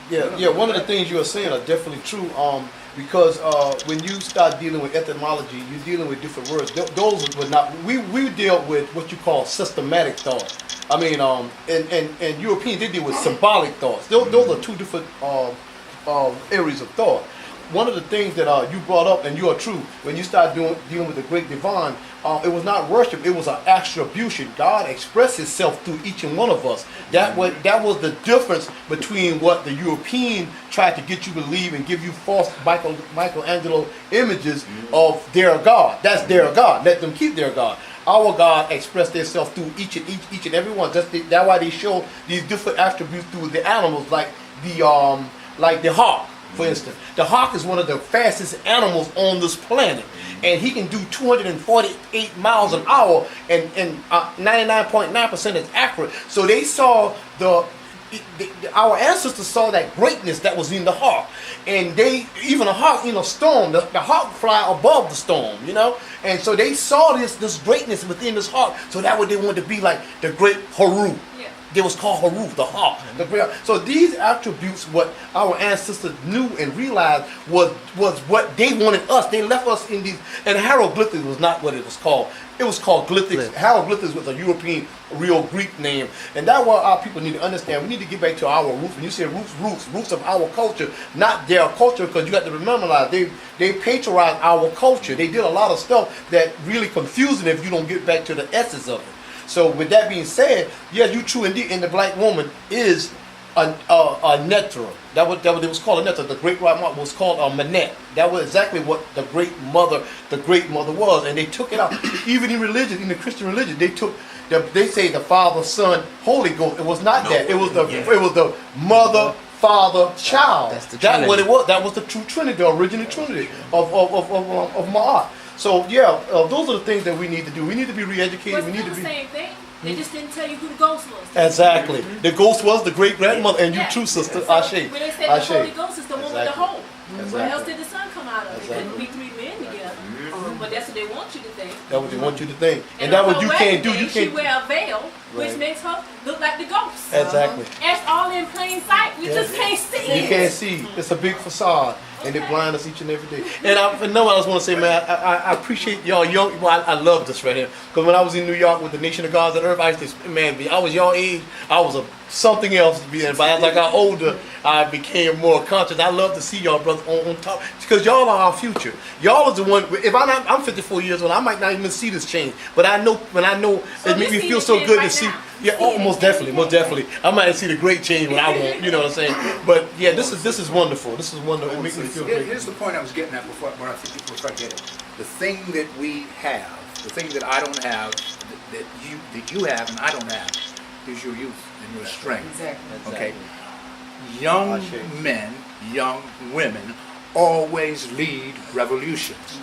Yeah. One of the things you are saying are definitely true. Because when you start dealing with etymology, you're dealing with different words. Those would not. We deal with what you call systematic thought. I mean, and Europeans, they deal with symbolic thoughts. Those are two different areas of thought. One of the things that you brought up, and you are true, when you start dealing with the great divine, it was not worship, it was an attribution. God expressed himself through each and one of us. That was the difference between what the European tried to get you to believe and give you false Michelangelo images of their God. That's their God. Let them keep their God. Our God expressed themselves through each and every one. That's why they show these different attributes through the animals, like the hawk. For instance, the hawk is one of the fastest animals on this planet, and he can do 248 miles an hour, and 99.9% is accurate. So they saw our ancestors saw that greatness that was in the hawk, and even a hawk in a storm, the hawk fly above the storm, you know, and so they saw this greatness within this hawk. So that what they wanted to be like the great Haru. They was called Haruf, the heart. So these attributes, what our ancestors knew and realized was what they wanted us. They left us in these, and hieroglyphics was not what it was called. It was called glyphics. Hieroglyphics was a European, real Greek name. And that's what our people need to understand. We need to get back to our roots. When you say roots of our culture, not their culture, because you got to remember that they patronized our culture. They did a lot of stuff that really confusing if you don't get back to the essence of it. So with that being said, yes, you true indeed, and the black woman is a netra. That was it was called a netra. The great grandmother was called a manet. That was exactly what the great mother was, and they took it out. Even in religion, in the Christian religion, they say the Father, Son, Holy Ghost. It was not that. It was the mother, Father, Child. That's what it was. That was the true Trinity, the original Trinity of Ma'at. So yeah, those are the things that we need to do. We need to be re-educated. We need to be the same thing. They just didn't tell you who the ghost was. Exactly. The ghost was the great grandmother, and you true sister, Ashe. When they said the Holy Ghost is the one with the hope. Exactly. Where else did the Son come out of? It couldn't be three men together. But that's what they want you to think. That's what they want you to think. And that's what you can't do. You She can't. wear a veil, which makes her look like the ghost. Exactly. It's all in plain sight. We just can't see it. You can't see. It's a big facade. And they blind us each and every day. And I just want to say, man, I appreciate y'all young. Well, I love this right here. Because when I was in New York with the Nation of Gods on Earth, I used to, man, I was your age. I was something else to be in. But as I got older, I became more conscious. I love to see y'all, brother, on top. Because y'all are our future. Y'all is the one. If I'm 54 years old, I might not even see this change. But I know, it makes me feel so good to see. Yeah, most definitely. I might see the great change when I want. You know what I'm saying? But yeah, this is wonderful. This is wonderful. It makes me feel great. Here's the point I was getting at before I get it. The thing that we have, the thing that I don't have, that you have and I don't have, is your youth and your strength. Exactly. Okay. Young men, young women always lead revolutions.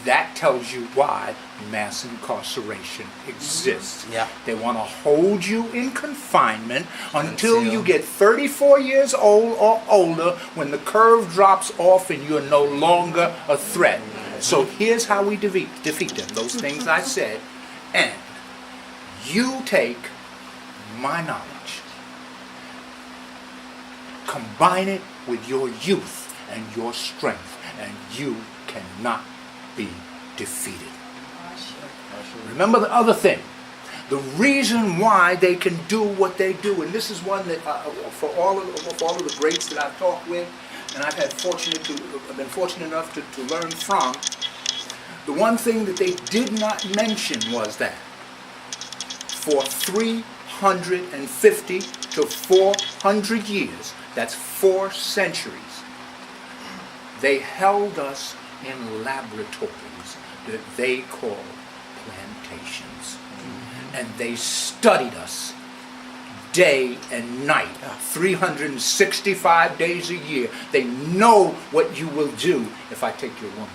That tells you why mass incarceration exists. Yeah. They want to hold you in confinement until you get 34 years old or older, when the curve drops off and you're no longer a threat. So here's how we defeat them. Those things I said. And you take my knowledge, combine it with your youth and your strength, and you cannot be defeated. Remember the other thing. The reason why they can do what they do, and this is one that for all of the greats that I've talked with, and I've been fortunate enough to learn from, the one thing that they did not mention was that for 350 to 400 years, that's 4 centuries, they held us in laboratories that they call plantations. And they studied us day and night, 365 days a year. They know what you will do if I take your woman away.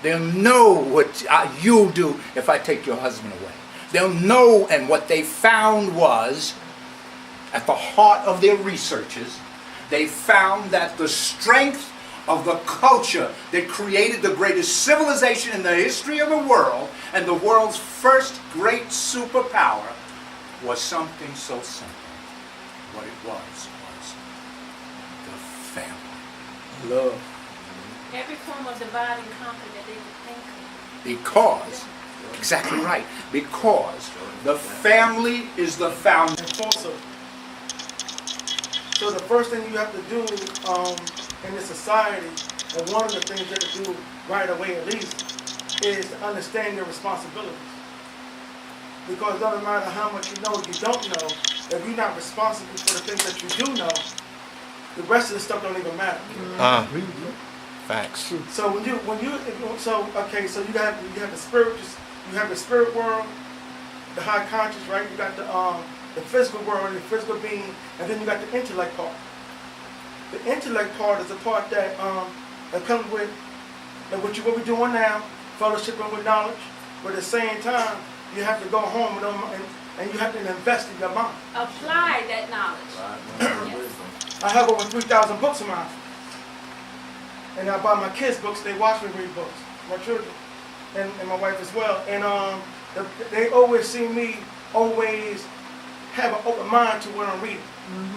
They'll know what you'll do if I take your husband away. They'll know, and what they found was, at the heart of their researches, they found that the strength of the culture that created the greatest civilization in the history of the world, and the world's first great superpower, was something so simple. What it was the family. Love. Every form of divide and conquer that they could think of. Because, exactly right, because the family is the foundation. So the first thing you have to do in this society, and one of the things you have to do right away at least, is to understand your responsibilities. Because it doesn't matter how much you know, you don't know, if you're not responsible for the things that you do know, the rest of the stuff don't even matter. Facts. So so you have the spirit world, the high conscious, right? You got the physical world, the physical being, and then you got the intellect part. The intellect part is the part that comes with what we're doing now, fellowshipping with knowledge. But at the same time, you have to go home and you have to invest in your mind. Apply that knowledge. Yes. I have over 3,000 books in my house. And I buy my kids books, they watch me read books, my children, and my wife as well. And they always see me have an open mind to what I'm reading.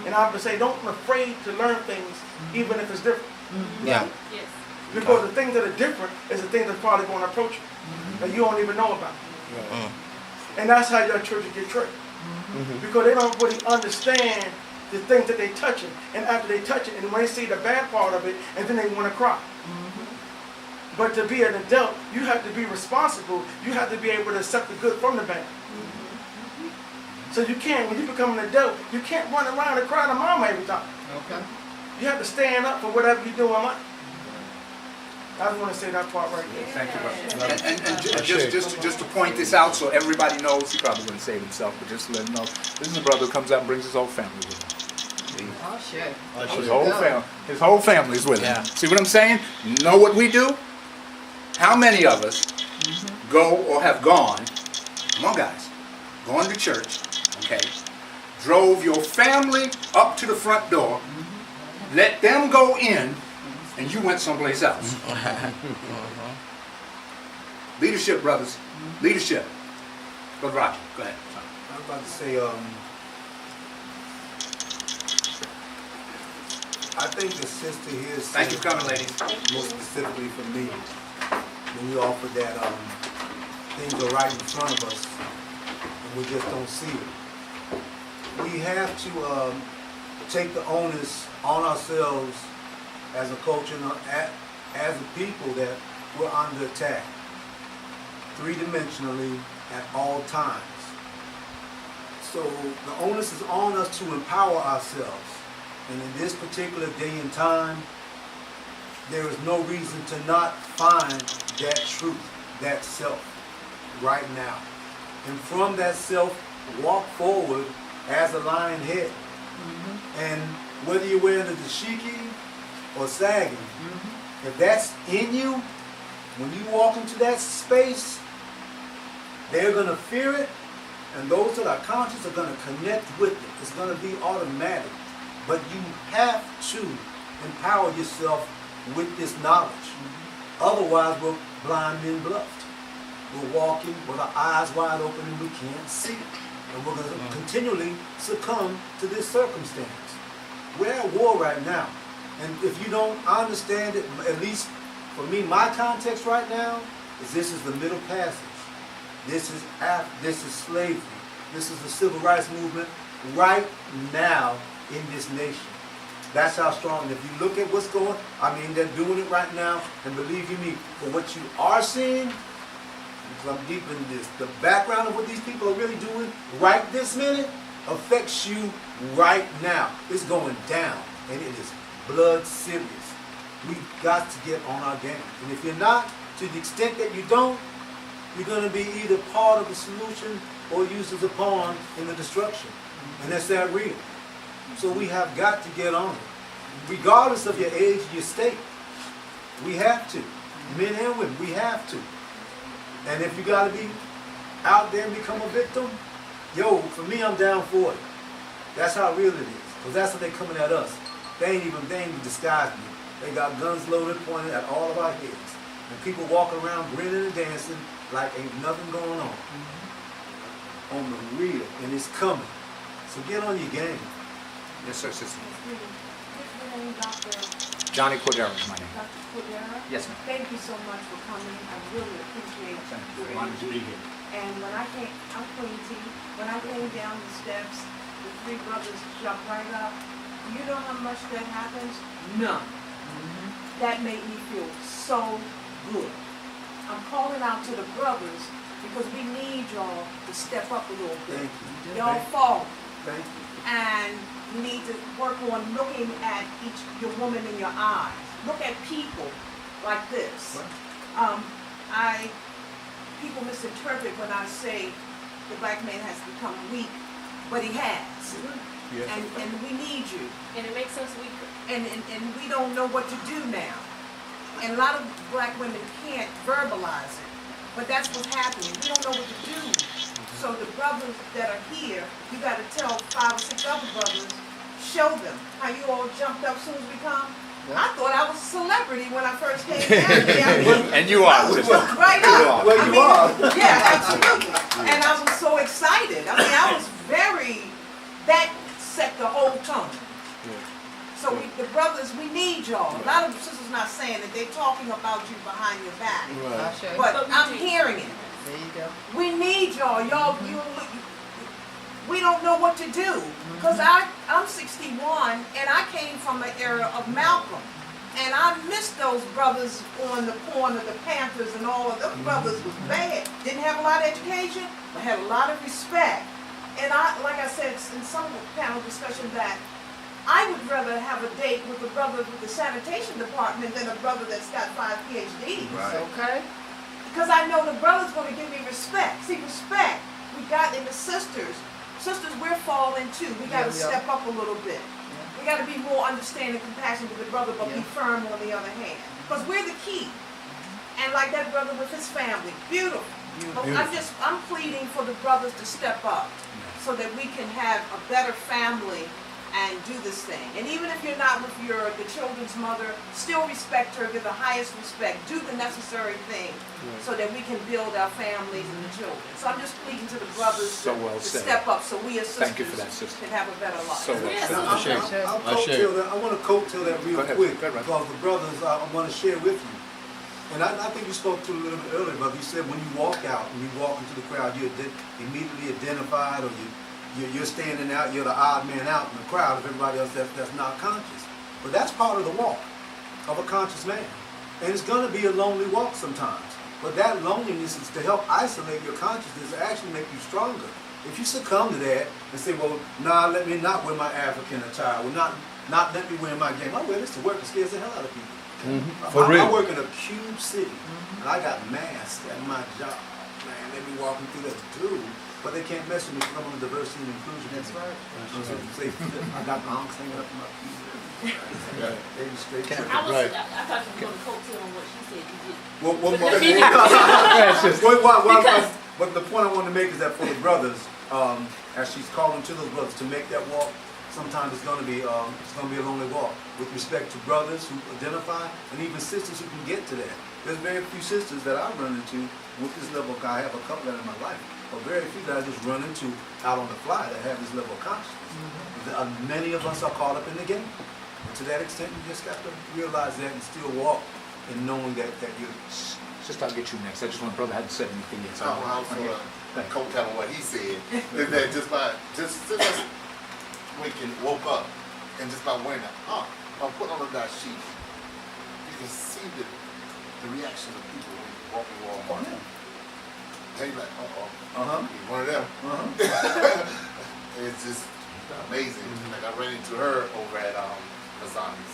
And I would say, don't be afraid to learn things, even if it's different. Yeah. Yes. Because the things that are different is the things that's probably going to approach you that you don't even know about. And that's how your churches get tricked. Because they don't really understand the things that they're touching. And after they touch it, and when they see the bad part of it, and then they want to cry. But to be an adult, you have to be responsible. You have to be able to accept the good from the bad. So you can't, when you become an adult, you can't run around and cry to mama every time. Okay. You have to stand up for whatever you do in life. I just want to say that part right there. Thank you, brother. And just to point this out so everybody knows, he probably wouldn't say it himself, but just to let him know, this is a brother who comes out and brings his whole family with him. Oh, shit. His whole family's with him. Yeah. See what I'm saying? You know what we do? How many of us go or have gone, come on guys, gone to church, okay, drove your family up to the front door, let them go in, and you went someplace else. Leadership, brothers. Leadership. Brother Roger, go ahead. I was about to say, I think the sister here is Thank you for coming, ladies. more specifically for me, when we offer that things are right in front of us and we just don't see it. We have to take the onus on ourselves as a culture and as a people that we're under attack, three-dimensionally at all times. So the onus is on us to empower ourselves. And in this particular day and time, there is no reason to not find that truth, that self, right now. And from that self, walk forward as a lion head. And whether you're wearing a dashiki or sagging, if that's in you, when you walk into that space, they're going to fear it, and those that are conscious are going to connect with it. It's going to be automatic. But you have to empower yourself with this knowledge. Otherwise, we're blind and bluffed. We're walking with our eyes wide open and we can't see. And we're going to continually succumb to this circumstance. We're at war right now. And if you don't understand it, at least for me, my context right now is this is the Middle Passage. This is slavery. This is the Civil Rights Movement right now in this nation. That's how strong. If you look at what's going, I mean, they're doing it right now. And believe you me, for what you are seeing, because I'm deep in this, the background of what these people are really doing right this minute affects you right now. It's going down, and it is blood serious. We've got to get on our game. And if you're not, to the extent that you don't, you're going to be either part of the solution or used as a pawn in the destruction. And that's that real. So we have got to get on it. Regardless of your age, your state. We have to. Men and women, we have to. And if you got to be out there and become a victim, yo, for me, I'm down for it. That's how real it is. Because that's what they're coming at us. They ain't even disguising it. They got guns loaded, pointed at all of our heads. And people walking around grinning and dancing like ain't nothing going on. On the real. And it's coming. So get on your game. Yes, sir, sister. What's your name, Dr. Johnnie Cordero is my name. Dr. Cordero? Yes, ma'am. Thank you so much for coming. I really appreciate Thank you. your Honored to be energy. here. And when I came, I'm Queen T. When I came down the steps, the three brothers jumped right up. You know how much that happens? None. That made me feel so good. I'm calling out to the brothers because we need y'all to step up a little bit. Thank you. Y'all fall. Thank you. And you need to work on looking at your woman in your eyes. Look at people like this. People misinterpret when I say the black man has become weak, but he has. Yes. And we need you. And it makes us weaker. And we don't know what to do now. And a lot of black women can't verbalize it. But that's what's happening. We don't know what to do. So the brothers that are here, you got to tell 5 or 6 other brothers, show them how you all jumped up as soon as we come. I thought I was a celebrity when I first came down here. And you are, sister. Right up. Well, you are. Yeah, absolutely. And I was so excited. I mean, I was very that set the whole tone. So the brothers, we need y'all. A lot of the sisters not saying that they're talking about you behind your back. Right. But I'm hearing it. There you go. We need y'all. We don't know what to do. Because I'm 61 and I came from an era of Malcolm. And I missed those brothers on the corner, the Panthers and all of those brothers was bad. Didn't have a lot of education, but had a lot of respect. And like I said in some panel discussion that I would rather have a date with a brother with the sanitation department than a brother that's got 5 PhDs. Right. Okay. Because I know the brother's going to give me respect. See, respect, we got in the sisters. Sisters, we're falling too. We got to step up a little bit. We got to be more understanding, compassionate with the brother, but be firm on the other hand. Because we're the key. And like that brother with his family, beautiful. But I'm pleading for the brothers to step up so that we can have a better family and do this thing. And even if you're not with the children's mother, still respect her, give the highest respect, do the necessary thing so that we can build our families and the children. So I'm just pleading to the brothers to step up so we as sisters can have a better life. So well said. I want to coattail that real quick because the brothers, I want to share with you. And I think you spoke to it a little bit earlier, brother. You said when you walk out and you walk into the crowd, you're immediately identified or you're standing out, you're the odd man out in the crowd of everybody else that's not conscious. But that's part of the walk of a conscious man. And it's going to be a lonely walk sometimes. But that loneliness is to help isolate your consciousness and actually make you stronger. If you succumb to that and say, well, let me not wear my African attire, well, not let me wear my game. I wear this to work, it scares the hell out of people. I work in a cube city, and I got masks at my job. Man, they be walking through that dude. But they can't mess with me because I'm on diversity and inclusion. That's right. I got my arms hanging up in my feet. They be straight. I thought you were going to coattail on what she said you did. But the point I want to make is that for the brothers, as she's calling to those brothers to make that walk, sometimes it's going to be a lonely walk. With respect to brothers who identify and even sisters who can get to that. There's very few sisters that I run into with this level. I have a couple that in my life. But very few that I just run into out on the fly that have this level of consciousness. Many of us are caught up in the game. And to that extent, you just got to realize that and still walk in knowing that you're... Just I'll get you next. I just want brother hadn't said anything yet. So I was going to co-tell on what he said. Is that just waking, woke up, and just by wearing that, I'm putting on that sheet, you can see the reaction of people when you walk in Walmart. They like, he's one of them. It's just amazing. Like I ran into her over at Mazani's.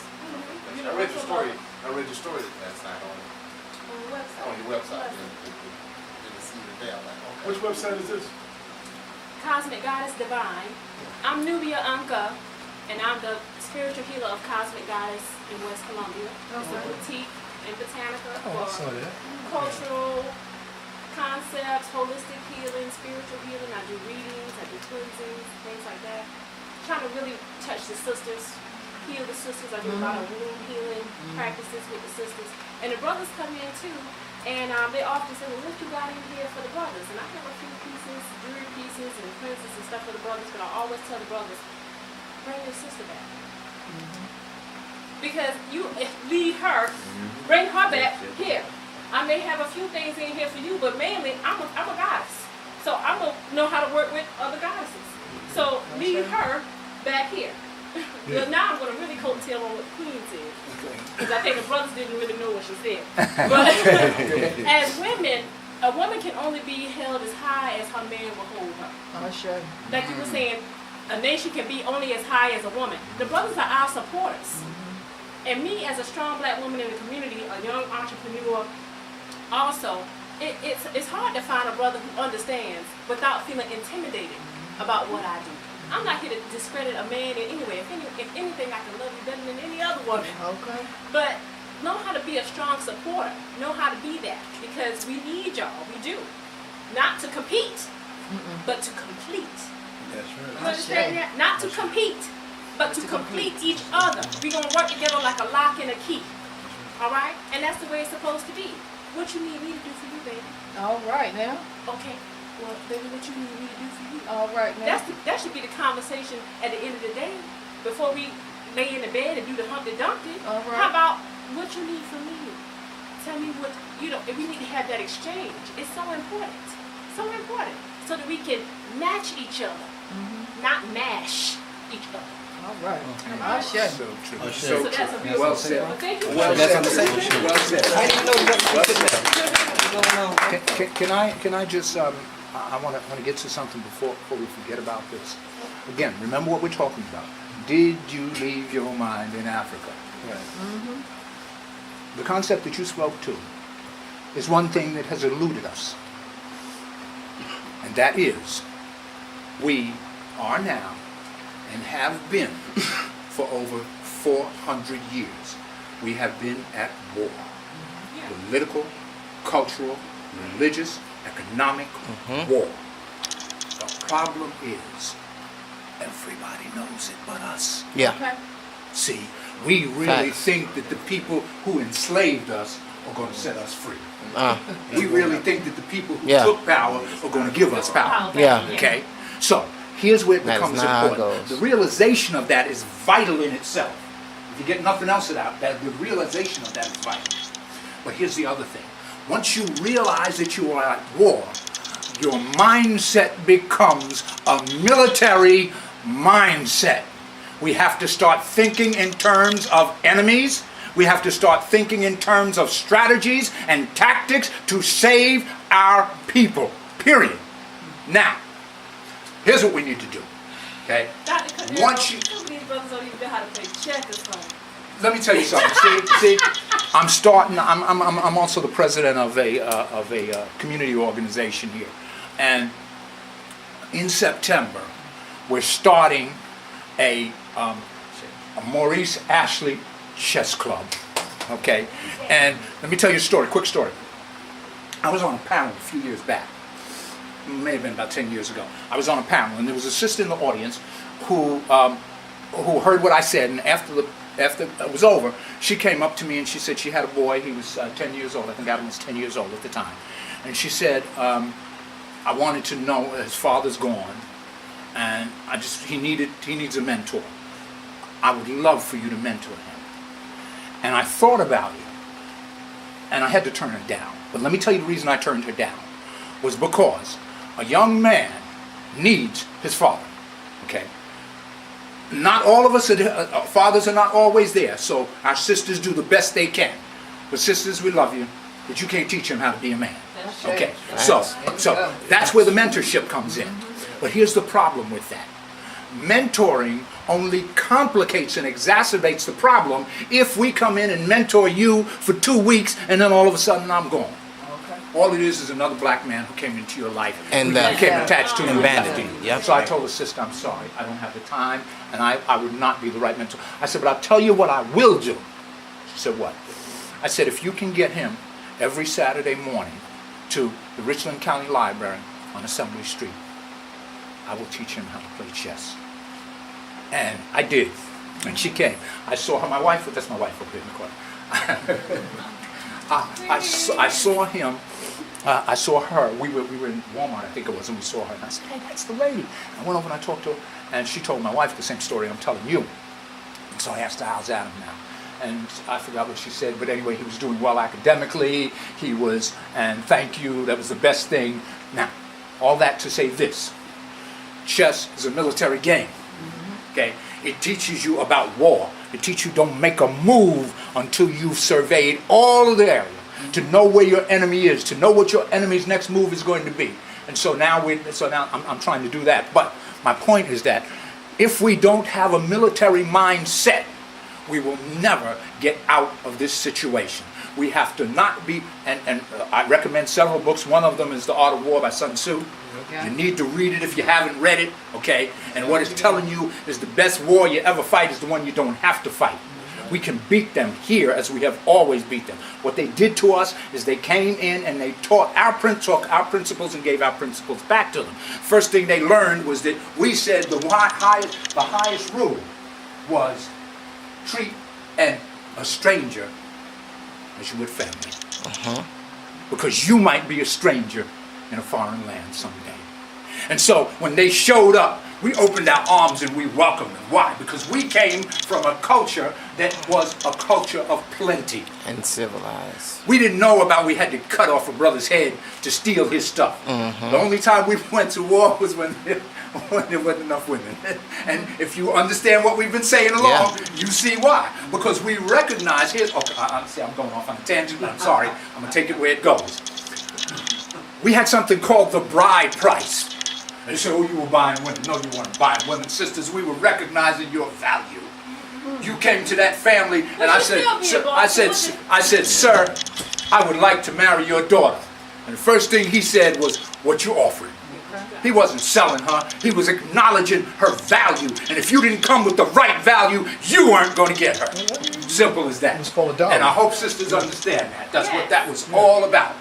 I read your story. Last night on your website. Didn't see it there. I'm like, okay. Which website is this? Cosmic Goddess Divine. I'm Nubia Anka, and I'm the spiritual healer of Cosmic Goddess in West Columbia. So boutique and botanica for cultural concepts, holistic healing, spiritual healing. I do readings, I do cleansings, things like that. Trying to really touch the sisters, heal the sisters. I do a lot of womb healing practices with the sisters. And the brothers come in too, and they often say, well, what you got in here for the brothers? And I have a few pieces, jewelry pieces and cleanses and stuff for the brothers, but I always tell the brothers, bring your sister back. Because you lead her, bring her back here. I may have a few things in here for you, but mainly I'm a goddess. So I'm going to know how to work with other goddesses. So lead her back here. Well, now I'm going to really coattail on what the Queen said. Because I think the brothers didn't really know what she said. But as women, a woman can only be held as high as her man will hold her. Like you were saying, a nation can be only as high as a woman. The brothers are our supporters. And me as a strong black woman in the community, a young entrepreneur, also, it's hard to find a brother who understands without feeling intimidated about what I do. I'm not here to discredit a man in any way. If anything, I can love you better than any other woman. Okay. But know how to be a strong supporter. Know how to be that. Because we need y'all. We do. Not to compete, but to complete. That's right. You understand that? Not to compete, but to complete each other. We're going to work together like a lock and a key. All right? And that's the way it's supposed to be. What you need me to do for you, baby? All right, now. Okay. Well, baby, what you need me to do for you? All right, now. That should be the conversation at the end of the day. Before we lay in the bed and do the Humpty Dumpty. All right. How about what you need from me? Tell me what, if we need to have that exchange. It's so important. So important. So that we can match each other, not mash each other. All right. So true. So So that's a true. beautiful Well said. Well, thank you. Well That's said. conversation. Well said. I didn't even know you Well got said. Can I just I want to get to something before we forget about this. Again, remember what we're talking about. Did you leave your mind in Africa? Right. The concept that you spoke to is one thing that has eluded us, and that is we are now and have been for over 400 years. We have been at war. Political, cultural, religious, economic war. The problem is everybody knows it but us. Yeah. Okay. See, we really Facts. think that the people who enslaved us are going to set us free. Uh, We really think that the people who Yeah. took power are going to give us power. Yeah. Okay? So, here's where it That is becomes not how it important. goes. The realization of that is vital in itself. If you get nothing else out, that the realization of that is vital. But here's the other thing. Once you realize that you are at war, your mindset becomes a military mindset. We have to start thinking in terms of enemies. We have to start thinking in terms of strategies and tactics to save our people. Period. Now, here's what we need to do. Okay? Dr. Cordero, Once you- some of these brothers don't even know how to play checkers from. Let me tell you something. See, I'm starting. I'm also the president of a community organization here, and in September, we're starting a Maurice Ashley Chess Club. Okay, and let me tell you a story. Quick story. I was on a panel a few years back. It may have been about 10 years ago. I was on a panel, and there was a sister in the audience who heard what I said, and after it was over, she came up to me and she said she had a boy. He was 10 years old. I think Adam was 10 years old at the time. And she said, I wanted to know, his father's gone, and he needs a mentor. I would love for you to mentor him. And I thought about it, and I had to turn her down. But let me tell you the reason I turned her down was because a young man needs his father. Okay? Not all of us, fathers are not always there, so our sisters do the best they can. But sisters, we love you, but you can't teach him how to be a man. Okay, so that's where the mentorship comes in. But here's the problem with that. Mentoring only complicates and exacerbates the problem if we come in and mentor you for 2 weeks and then all of a sudden I'm gone. All it is another black man who came into your life And who left. became attached to you And and left abandoned you. you. Yep. So I told the sister, I'm sorry, I don't have the time, and I would not be the right mentor. I said, but I'll tell you what I will do. She said, what? I said, if you can get him every Saturday morning to the Richland County Library on Assembly Street, I will teach him how to play chess. And I did. And she came. I saw her, my wife, that's my wife over here in the corner. I saw him. I saw her. We were in Walmart, I think it was, and we saw her. And I said, hey, that's the lady. I went over and I talked to her, and she told my wife the same story I'm telling you. And so I asked her, how's Adam now? And I forgot what she said, but anyway, he was doing well academically. He was, and thank you, that was the best thing. Now, all that to say this. Chess is a military game. Okay? It teaches you about war. It teaches you don't make a move until you've surveyed all of the area, to know where your enemy is, to know what your enemy's next move is going to be. And so now I'm trying to do that. But my point is that if we don't have a military mindset, we will never get out of this situation. We have to not be, and I recommend several books. One of them is The Art of War by Sun Tzu. You need to read it if you haven't read it, okay? And what it's telling you is the best war you ever fight is the one you don't have to fight. We can beat them here as we have always beat them. What they did to us is they came in and they taught our principles and gave our principles back to them. First thing they learned was that we said the highest rule was treat a stranger as you would family. Because you might be a stranger in a foreign land someday. And so when they showed up, we opened our arms and we welcomed them. Why? Because we came from a culture that was a culture of plenty. And civilized. We didn't know about we had to cut off a brother's head to steal his stuff. The only time we went to war was when there wasn't enough women. And if you understand what we've been saying along, you see why. Because we recognize, I'm going off on a tangent, I'm sorry. I'm going to take it where it goes. We had something called the bride price. They said, oh, you were buying women. No, you weren't buying women. Sisters, we were recognizing your value. You came to that family, and I said, sir, I would like to marry your daughter. And the first thing he said was, what you offering? He wasn't selling her. He was acknowledging her value. And if you didn't come with the right value, you weren't going to get her. Simple as that. It's called a dog. And I hope sisters understand that. That's what that was all about.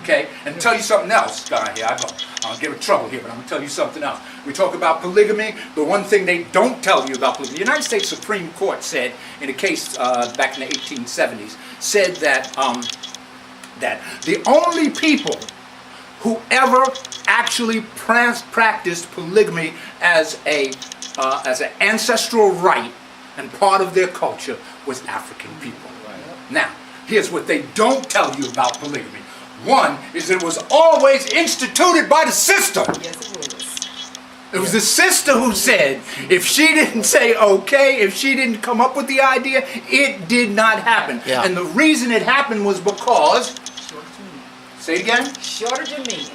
Okay? And tell you something else, guy. Here I go. I'll get in trouble here, but I'm going to tell you something else. We talk about polygamy. The one thing they don't tell you about polygamy, the United States Supreme Court said, in a case back in the 1870s, said that that the only people who ever actually practiced polygamy as an ancestral right and part of their culture was African people. Now, here's what they don't tell you about polygamy. One is that it was always instituted by the sister. Yes, it was. It was the sister who said, if she didn't say okay, if she didn't come up with the idea, it did not happen. And the reason it happened was because, say it again? Shortage of men.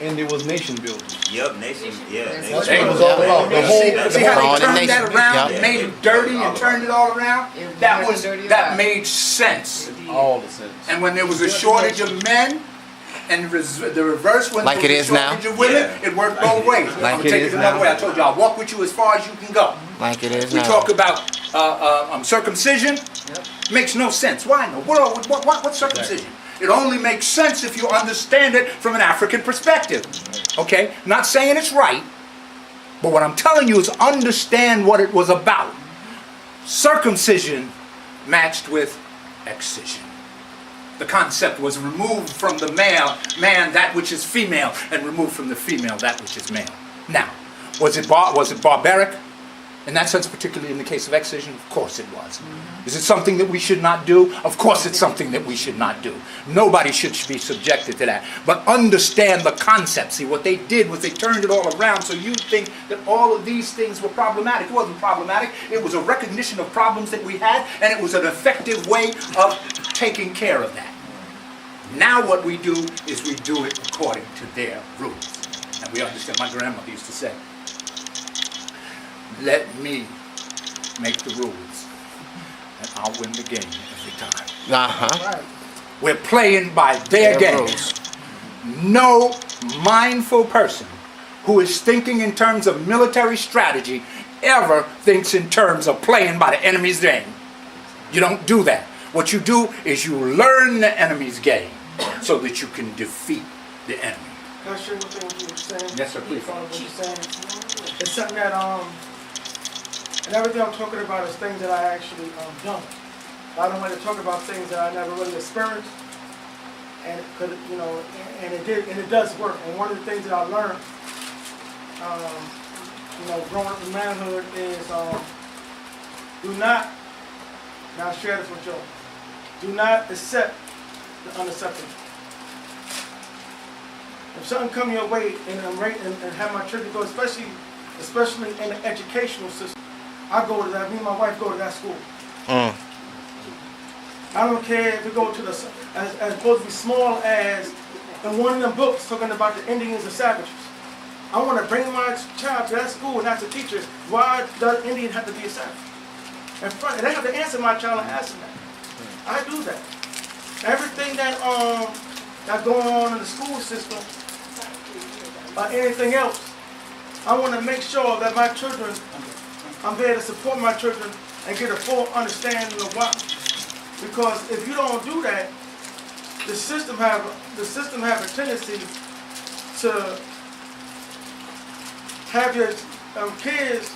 And there was nation building. Yep, nation. Yeah, That's what it was all about. The whole. See how they turned that around, made it dirty and turned it all around? That made sense. All the sense. And when there was a shortage of men, and the reverse, when Like there it was is a shortage of women, it worked both ways. I'm Like going to it take is it another now. way. I told you, I'll walk with you as far as you can go. Like it is We now. talk about circumcision. Makes no sense. Why no? What's circumcision? It only makes sense if you understand it from an African perspective. Okay? Not saying it's right, but what I'm telling you is understand what it was about. Circumcision matched with excision. The concept was removed from the man that which is female, and removed from the female that which is male. Now, was it barbaric? In that sense, particularly in the case of excision, of course it was. Is it something that we should not do? Of course it's something that we should not do. Nobody should be subjected to that. But understand the concept. See, what they did was they turned it all around so you think that all of these things were problematic. It wasn't problematic. It was a recognition of problems that we had, and it was an effective way of taking care of that. Now what we do is we do it according to their rules. And we understand. My grandmother used to say, let me make the rules, and I'll win the game every time. We're playing by their games. No mindful person who is thinking in terms of military strategy ever thinks in terms of playing by the enemy's game. You don't do that. What you do is you learn the enemy's game so that you can defeat the enemy. Can I share what you were saying? Yes, sir, please. Follow what you're saying. It's something that and everything I'm talking about is things that I actually done. I don't want to talk about things that I never really experienced, and it could, and it does work. And one of the things that I learned, growing up in manhood is do not. Now I'll share this with y'all. Do not accept the unacceptable. If something come your way and have my children go, especially in the educational system, I go to that. Me and my wife go to that school. I don't care if we go to as supposed to be small as in one of them books talking about the Indians and savages. I want to bring my child to that school and ask the teacher, why does Indian have to be a savage? And they have to answer my child and ask them that. I do that. Everything that going on in the school system or anything else, I want to make sure that my children, I'm there to support my children and get a full understanding of why. Because if you don't do that, the system have a tendency to have your kids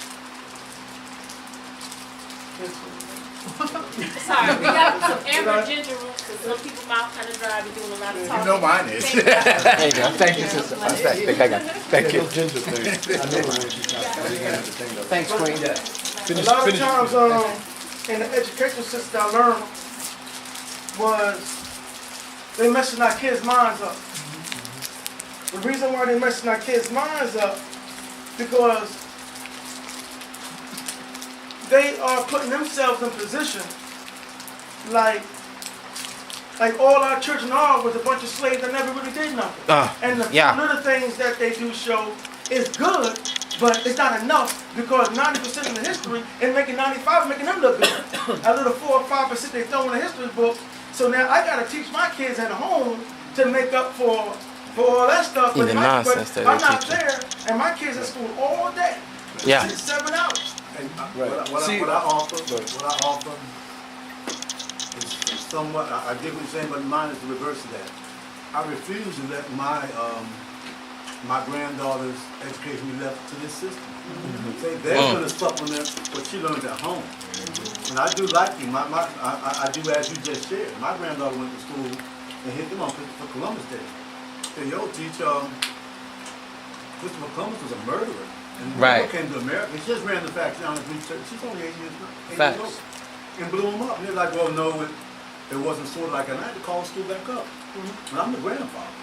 Sorry, we got some amber ginger root because some people mouth kind of dry. We're doing a lot of talking. You know mine is. There you go. Thank you, sister. I think I got it. Thank you. Ginger thing. I know what she's not. Thanks, Queen. A lot of times in the education system I learned was they messing our kids' minds up. The reason why they messing our kids' minds up because they are putting themselves in position like all our children are was a bunch of slaves that never really did nothing. And the little things that they do show is good, but it's not enough because 90% of the history is making 95 making them look good. A little 4 or 5% they throw in the history book. So now I gotta teach my kids at home to make up for all that stuff. But, Even nonsense that I'm they're not teaching. there, and my kids at school all day. Yeah. 7 hours. And what I offer is somewhat, I get what you're saying, but mine is the reverse of that. I refuse to let my granddaughter's education be left to this system. Say they're going to supplement what she learned at home. And I do like you. I do as you just shared. My granddaughter went to school and hit them on for Columbus Day. Said, yo, teacher, Christopher Columbus was a murderer. And Right. when he came to America, he just ran the facts down and research. She's only 8 years Facts. old. And blew him up. And they're like, well, no, it wasn't sort of like that. And I had to call school back up. And I'm the grandfather.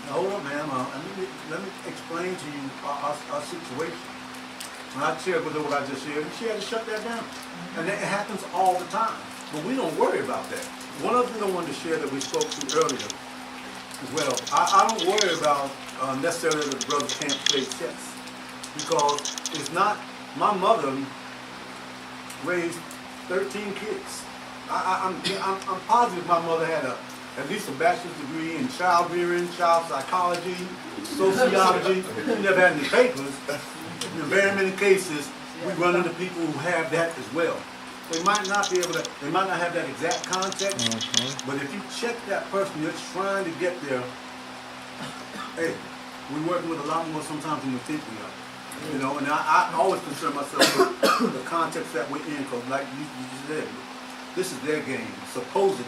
Now, hold on, ma'am. Let me explain to you our situation. And I shared with her what I just shared, and she had to shut that down. And it happens all the time. But we don't worry about that. One other thing I wanted to share that we spoke to earlier as well, I don't worry about necessarily that the brothers can't play chess. Because it's not, my mother raised 13 kids. I'm positive my mother had at least a bachelor's degree in child rearing, child psychology, sociology. She never had any papers. In very many cases, we run into people who have that as well. They might not be able to, they might not have that exact context, but if you check that person, you're trying to get there. Hey, we're working with a lot more sometimes than we think we are. You know, and I always concern myself with the context that we're in, because like you said, this is their game, supposedly.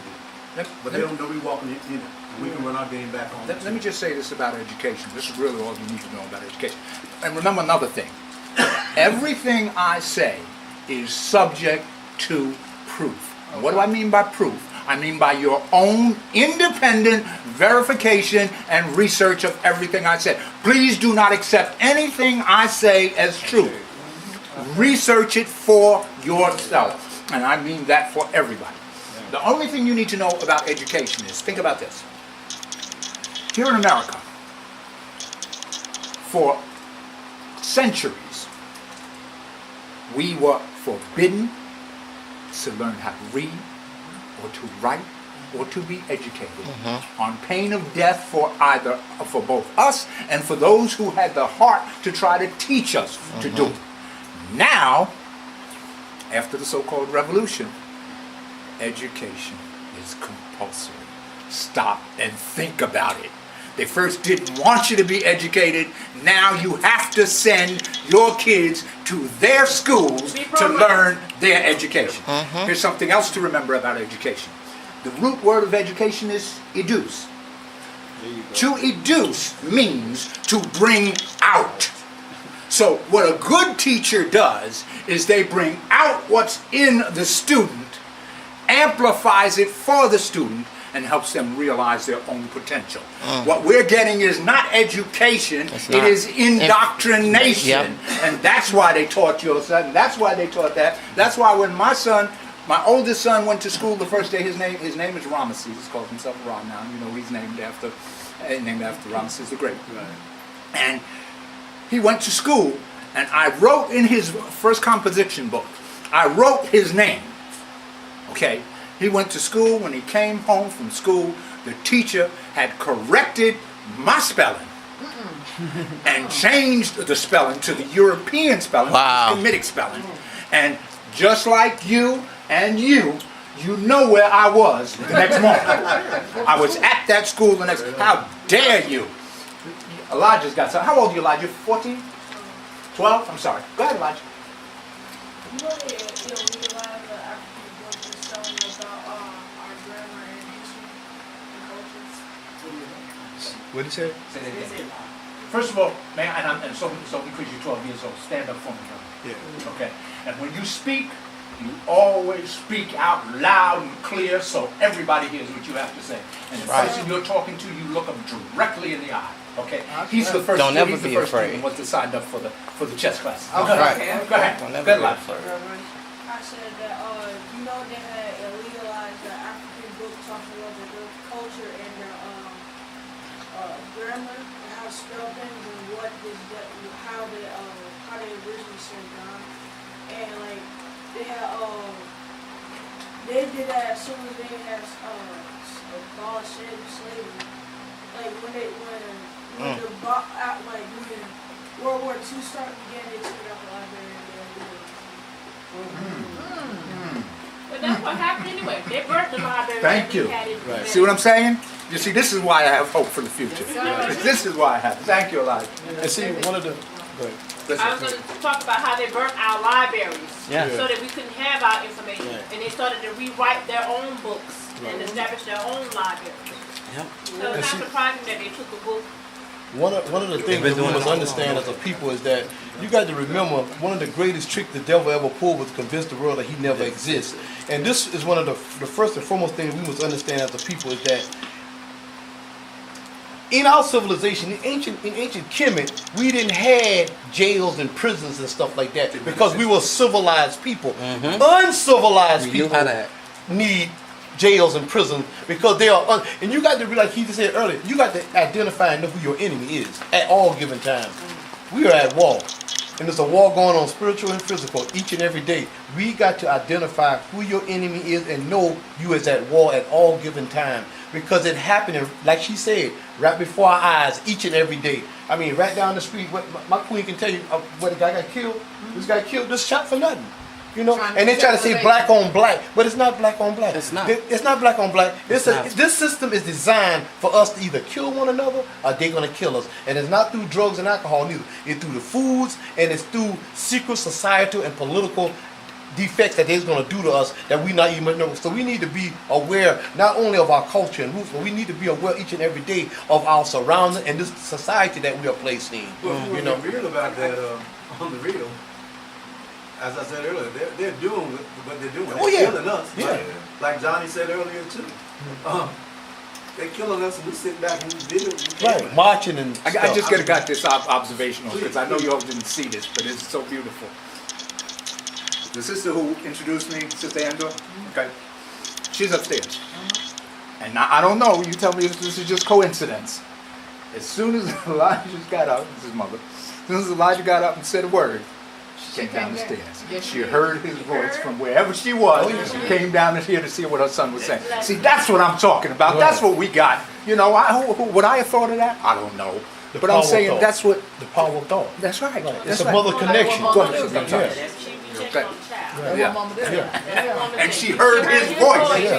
But they don't know we're walking in it. And we can run our game back on. Let me just say this about education. This is really all you need to know about education. And remember another thing. Everything I say is subject to proof. And what do I mean by proof? I mean by your own independent verification and research of everything I said. Please do not accept anything I say as true. Research it for yourself. And I mean that for everybody. The only thing you need to know about education is, think about this. Here in America, for centuries, we were forbidden to learn how to read, or to write, or to be educated, on pain of death for both us and for those who had the heart to try to teach us to do it. Now, after the so-called revolution, education is compulsory. Stop and think about it. They first didn't want you to be educated. Now you have to send your kids to their schools to learn their education. Here's something else to remember about education. The root word of education is educe. To educe means to bring out. So what a good teacher does is they bring out what's in the student, amplifies it for the student, and helps them realize their own potential. What we're getting is not education, it is indoctrination. And that's why they taught your son, that's why they taught that. That's why when my oldest son went to school the first day, his name is Ramesses. He calls himself Ram now. You know, he's named after Ramesses the Great. And he went to school, and I wrote in his first composition book, I wrote his name. Okay, he went to school. When he came home from school, the teacher had corrected my spelling and changed the spelling to the European spelling, the Semitic spelling. And just like you and you know where I was the next morning. I was at that school the next. How dare you? Elijah's got something. How old are you, Elijah? 14? 12? I'm sorry. Go ahead, Elijah. You know they legalize the African books and selling about our grammar and history and cultures. What did he say? Say that again. First of all, man, and so because you're 12 years old, stand up for me, brother. Yeah. Okay. And when you speak, you always speak out loud and clear so everybody hears what you have to say. And the person you're talking to, you look them directly in the eye. Okay. He's the first. Don't ever he's the be first afraid. student was to sign up for the chess class. Okay. Right. Go ahead. Don't ever Good be luck. afraid. I said that you know they had legalized the African book talking about the culture and the grammar and how to spell things and what is that how they originally said down. And like they had they did that as soon as they had abolished slavery. Like when the when World War II started again, they took it out the library and But that's what happened anyway. They burnt the library. Thank you. Right. See what I'm saying? You see, this is why I have hope for the future. This is why I have. Thank you, Elijah. And see, one of the. Go ahead. I was going to talk about how they burnt our libraries so that we couldn't have our information. Right. And they started to rewrite their own books and establish their own libraries. Yep. So it's not surprising that they took a book. One of the things that we must understand as a people is that you got to remember one of the greatest tricks the devil ever pulled was to convince the world that he never exists. And this is one of the first and foremost things we must understand as a people is that in our civilization, in ancient Kemet, we didn't have jails and prisons and stuff like that because we were civilized people. Uncivilized people need jails and prisons because they are and you got to be like he just said earlier, you got to identify and know who your enemy is at all given times. We are at war. And there's a war going on, spiritual and physical, each and every day. We got to identify who your enemy is and know you is at war at all given time. Because it happening, like she said, right before our eyes, each and every day. I mean, right down the street, my queen can tell you what the guy got killed. This guy killed, just shot for nothing. You know, and they try to say black on black, but it's not black on black. It's not. It's not black on black. This system is designed for us to either kill one another or they're going to kill us. And it's not through drugs and alcohol neither. It's through the foods and it's through secret societal and political defects that they're going to do to us that we not even know. So we need to be aware not only of our culture and roots, but we need to be aware each and every day of our surroundings and this society that we are placed in. Well, you know, real about that on the real. As I said earlier, they're doing what they're doing. They're killing us. Yeah. Like Johnny said earlier too. They're killing us and we sit back and we video. Right, marching and I just got this observational because I know you all didn't see this, but it's so beautiful. The sister who introduced me, Sister Andor, okay, she's upstairs. And I don't know, you tell me if this is just coincidence. As soon as Elijah got up, this is mother, as soon as Elijah got up and said a word, she came down the stairs. She heard his voice from wherever she was. She came down here to see what her son was saying. See, that's what I'm talking about. That's what we got. You know, would I have thought of that? I don't know. But I'm saying that's what... The power of thought. That's right. It's a mother connection. Go ahead. I'm sorry. Okay. And she heard his voice.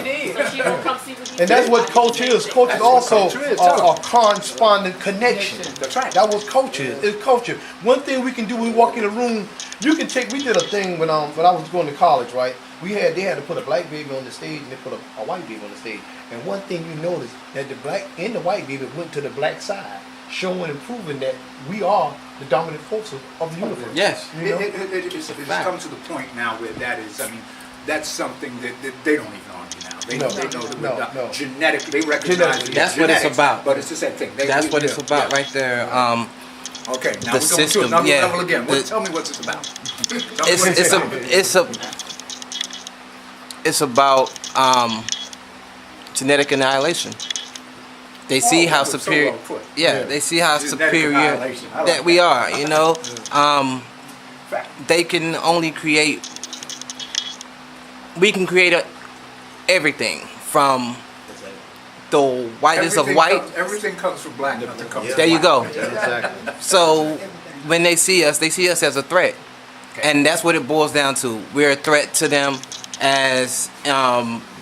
And that's what culture is. Culture is also a correspondent connection. That's right. That's what culture is. It's culture. One thing we can do when we walk in a room, we did a thing when I was going to college, right? They had to put a black baby on the stage and they put a white baby on the stage. And one thing you notice that the black and the white baby went to the black side, showing and proving that we are the dominant forces of the universe. Yes. It's come to the point now where that is, I mean, that's something that they don't even argue now. They know that genetically, they recognize it. That's what it's about. But it's the same thing. That's what it's about right there. Okay, now the we're going to another level again. Tell me what it's about. It's about genetic annihilation. They see how superior, they see how superior that we are. You know, they can only create. We can create everything from the whitest of white. Everything comes from black. Nothing comes from there you go. Exactly. So when they see us as a threat, and that's what it boils down to. We're a threat to them as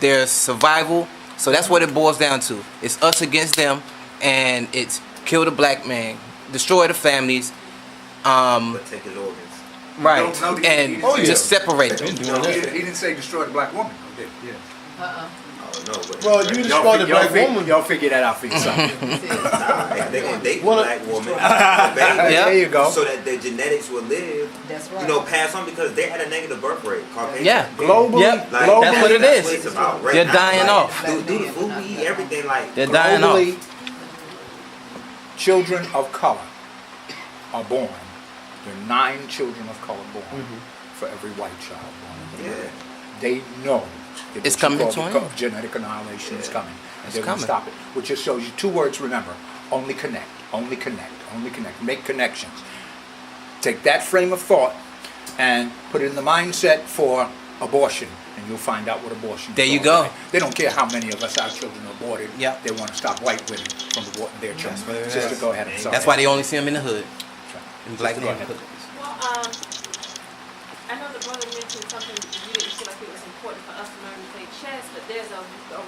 their survival. So that's what it boils down to. It's us against them, and it's kill the black man, destroy the families, but take his organs. Right. No, And just separate them. He didn't say destroy the black woman. He did. Uh-uh. No, but Well, you destroyed the black woman. Y'all figure that out for yourself. they gonna date the Well, black woman, There you go. so that their genetics will live. That's right. You know, pass on because they had a negative birth rate. Caucasian. Yeah. Globally, Yep. Like, That's what it what is. it's about right They're now. dying Like, off. Do the food we eat, everything like. They're dying off. globally, children of color are born. There are 9 children of color born for every white child born. Yeah. They know that It's what you coming call to the an end. genetic annihilation is coming. And It's they're going to coming. stop it. Which just shows you 2 words, remember. Only connect, only connect, only connect. Make connections. Take that frame of thought and put it in the mindset for abortion. And you'll find out what abortion is. There you all go. about. They don't care how many of us, our children, are aborted. Yep. They want to stop white women from aborting their children. what it is. Sister, go ahead. I'm sorry. That's why they only see them in the hood. In black Sister, go ahead. neighborhoods. Well, I know the brother mentioned something you didn't feel like it was important for us to learn to play chess, but there's a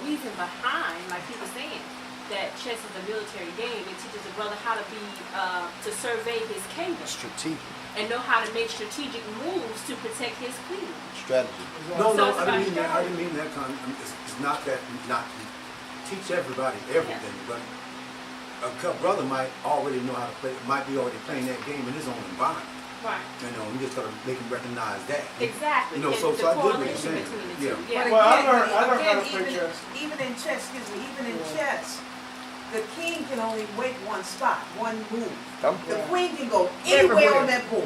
reason behind, like he was saying, that chess is a military game. It teaches a brother how to be, to survey his kingdom Strategic and know how to make strategic moves to protect his queen. strategy. No, So no, it's I about didn't mean that. I strategy. didn't mean that. It's not that not to teach everybody everything, but a brother might already know how to play. Might be already playing that game in his own environment. Right. You know, we just gotta make him recognize that. Exactly. You know, And so the I get what you're correlation saying. between the Yeah. two. But Yeah. Well, I again, learned how to again, play chess. even in chess, even in chess, the king can only wait one spot, one move. The queen can go anywhere on that board.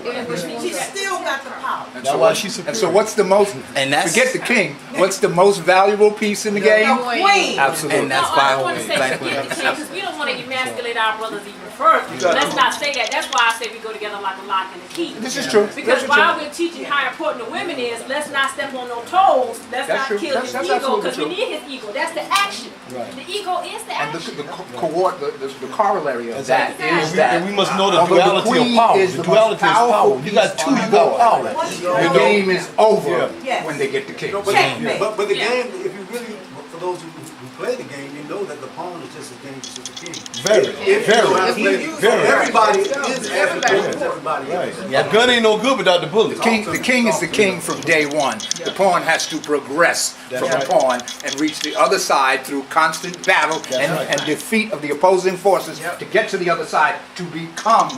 She's still got the power. And That's so, why what- she's and so what's the most, And that's forget the king, what's the most valuable piece in the game? Queen. Absolutely. And that's No, why I want to say black forget women. the king because we don't want to emasculate our brothers even further. Let's not say that. That's why I say we go together like a lock and a key. This is true. Because This is while true. we're teaching how important the women is, let's not step on no toes. Let's That's not true. kill his That's ego absolutely because we true. need his ego. That's the action. Right. The ego is the And action. the corollary of that Exactly. is that And we must know the although the duality of queen power. is The the duality most is power. powerful You got piece two on you the got board. power. The game is over Yes. when they get the king. No, but, Checkmate. but the Yeah. game, if you really, for those who play the game, you know that the pawn is just as dangerous as the king. Very, If you know how to very, play- very. Everybody is as important as everybody Right. is. A gun ain't no good without the bullet. The king is the king from day one. The pawn has to progress from the pawn and reach the other side through constant battle and defeat of the opposing forces to get to the other side to become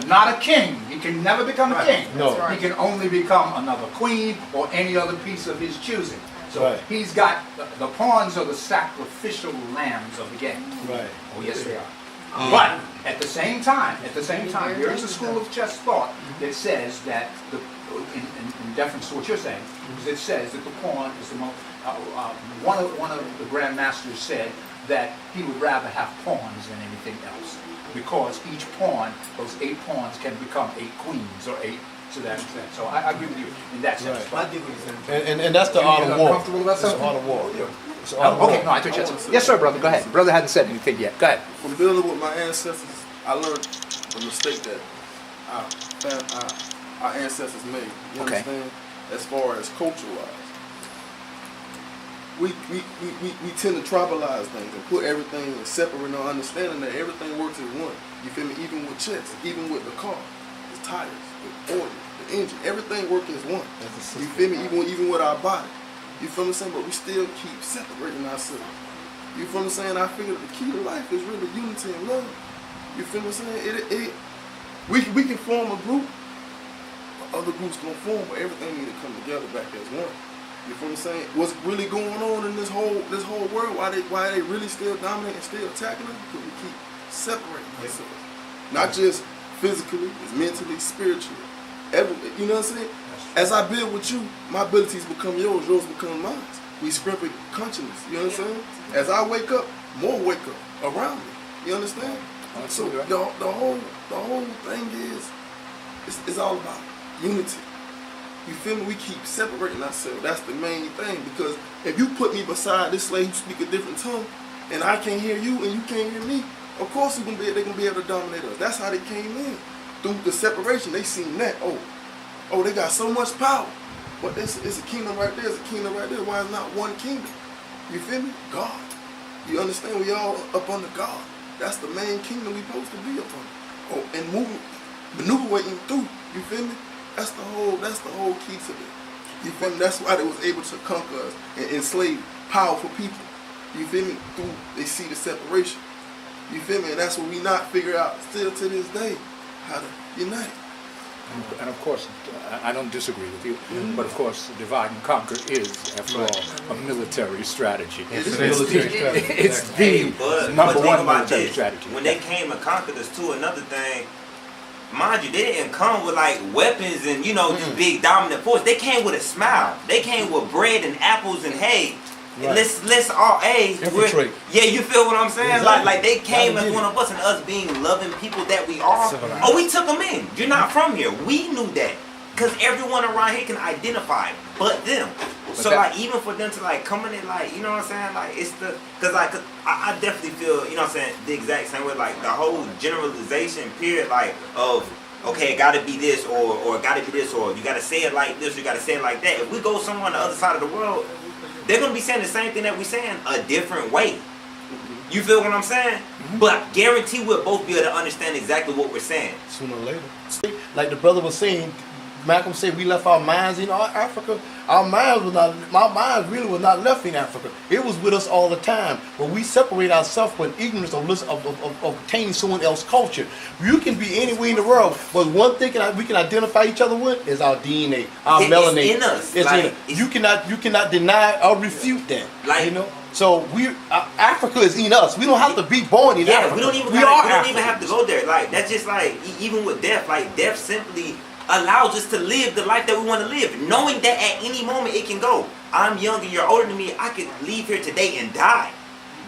not a king. He can never become a king. No. He can only become another queen or any other piece of his choosing. So Right. he's got, the pawns are the sacrificial lambs of the game. Right. Oh, yes, they are. But at the same time, there is a school of chess thought that says that, in deference to what you're saying, it says that the pawn is the most, one of the grandmasters said that he would rather have pawns than anything else. Because each pawn, those 8 pawns can become 8 queens or 8 to that extent. So I agree with you in that sense. Right. I dig what you're saying. And that's the art of war. Comfortable about It's the something? art of war. It's the art of Okay, war. no, I thought you had some. Yes, sir, brother. Go ahead. Brother hasn't said anything yet. Go ahead. From building with my ancestors, I learned the mistake that our ancestors made. You Okay. understand? As far as culture-wise, we tend to tribalize things and put everything and separate our understanding that everything works as one. You feel me? Even with chess, even with the car, the tires, the oil, the engine, everything works as one. You feel me? Even with our body. You feel me saying? But we still keep separating ourselves. You feel me saying? I figure the key to life is really unity and love. You feel me saying? We can form a group, other groups gonna form, but everything need to come together back as one. You feel me saying? What's really going on in this whole world? Why they really still dominate and still attacking us? Because we keep separating ourselves. Not just physically, it's mentally, spiritually. You know what I'm saying? As I build with you, my abilities become yours become mine. We spread consciousness. You know what I'm saying? As I wake up, more wake up around me. You understand? So the whole thing is all about unity. You feel me? We keep separating ourselves. That's the main thing. Because if you put me beside this slave who speak a different tongue, and I can't hear you and you can't hear me, of course they're gonna be able to dominate us. That's how they came in. Through the separation, they seen that. Oh, they got so much power. But it's a kingdom right there, it's a kingdom right there. Why is not one kingdom? You feel me? God. You understand? We all up under God. That's the main kingdom we supposed to be up under. Oh, and maneuver through. You feel me? That's the whole key to it. You feel me? That's why they was able to conquer us and enslave powerful people. You feel me? Through they see the separation. You feel me? And that's what we not figure out still to this day, how to unite. And of course, I don't disagree with you, but of course, divide and conquer is, after all, a military strategy. It's the number one military strategy. When they came and conquered us too, another thing, mind you, they didn't come with like weapons and this big dominant force. They came with a smile. They came with bread and apples and hey. Right. Let's all infiltrate. Yeah, you feel what I'm saying? Exactly. Like they came as one of us, and us being loving people that we are. We took them in. You're not from here. We knew that because everyone around here can identify, but them. So like even for them to like come in and like what I'm saying, like it's because I definitely feel what I'm saying the exact same way. Like the whole generalization period like of. Okay, it gotta be this or it gotta be this or you gotta say it like this, or you gotta say it like that. If we go somewhere on the other side of the world, they're gonna be saying the same thing that we're saying a different way. You feel what I'm saying? But guarantee we'll both be able to understand exactly what we're saying. Sooner or later. Like the brother was saying, Malcolm said we left our minds in Africa. My mind really was not left in Africa. It was with us all the time. But we separate ourselves with ignorance of obtaining someone else's culture. You can be anywhere in the world, but one thing we can identify each other with is our DNA, our melanin. It's in us. It's in us. You cannot deny or refute that. So Africa is in us. We don't have to be born in Africa. We don't even have to go there. Like that's just like even with death. Like death simply allows us to live the life that we want to live, knowing that at any moment it can go. I'm young and you're older than me. I could leave here today and die.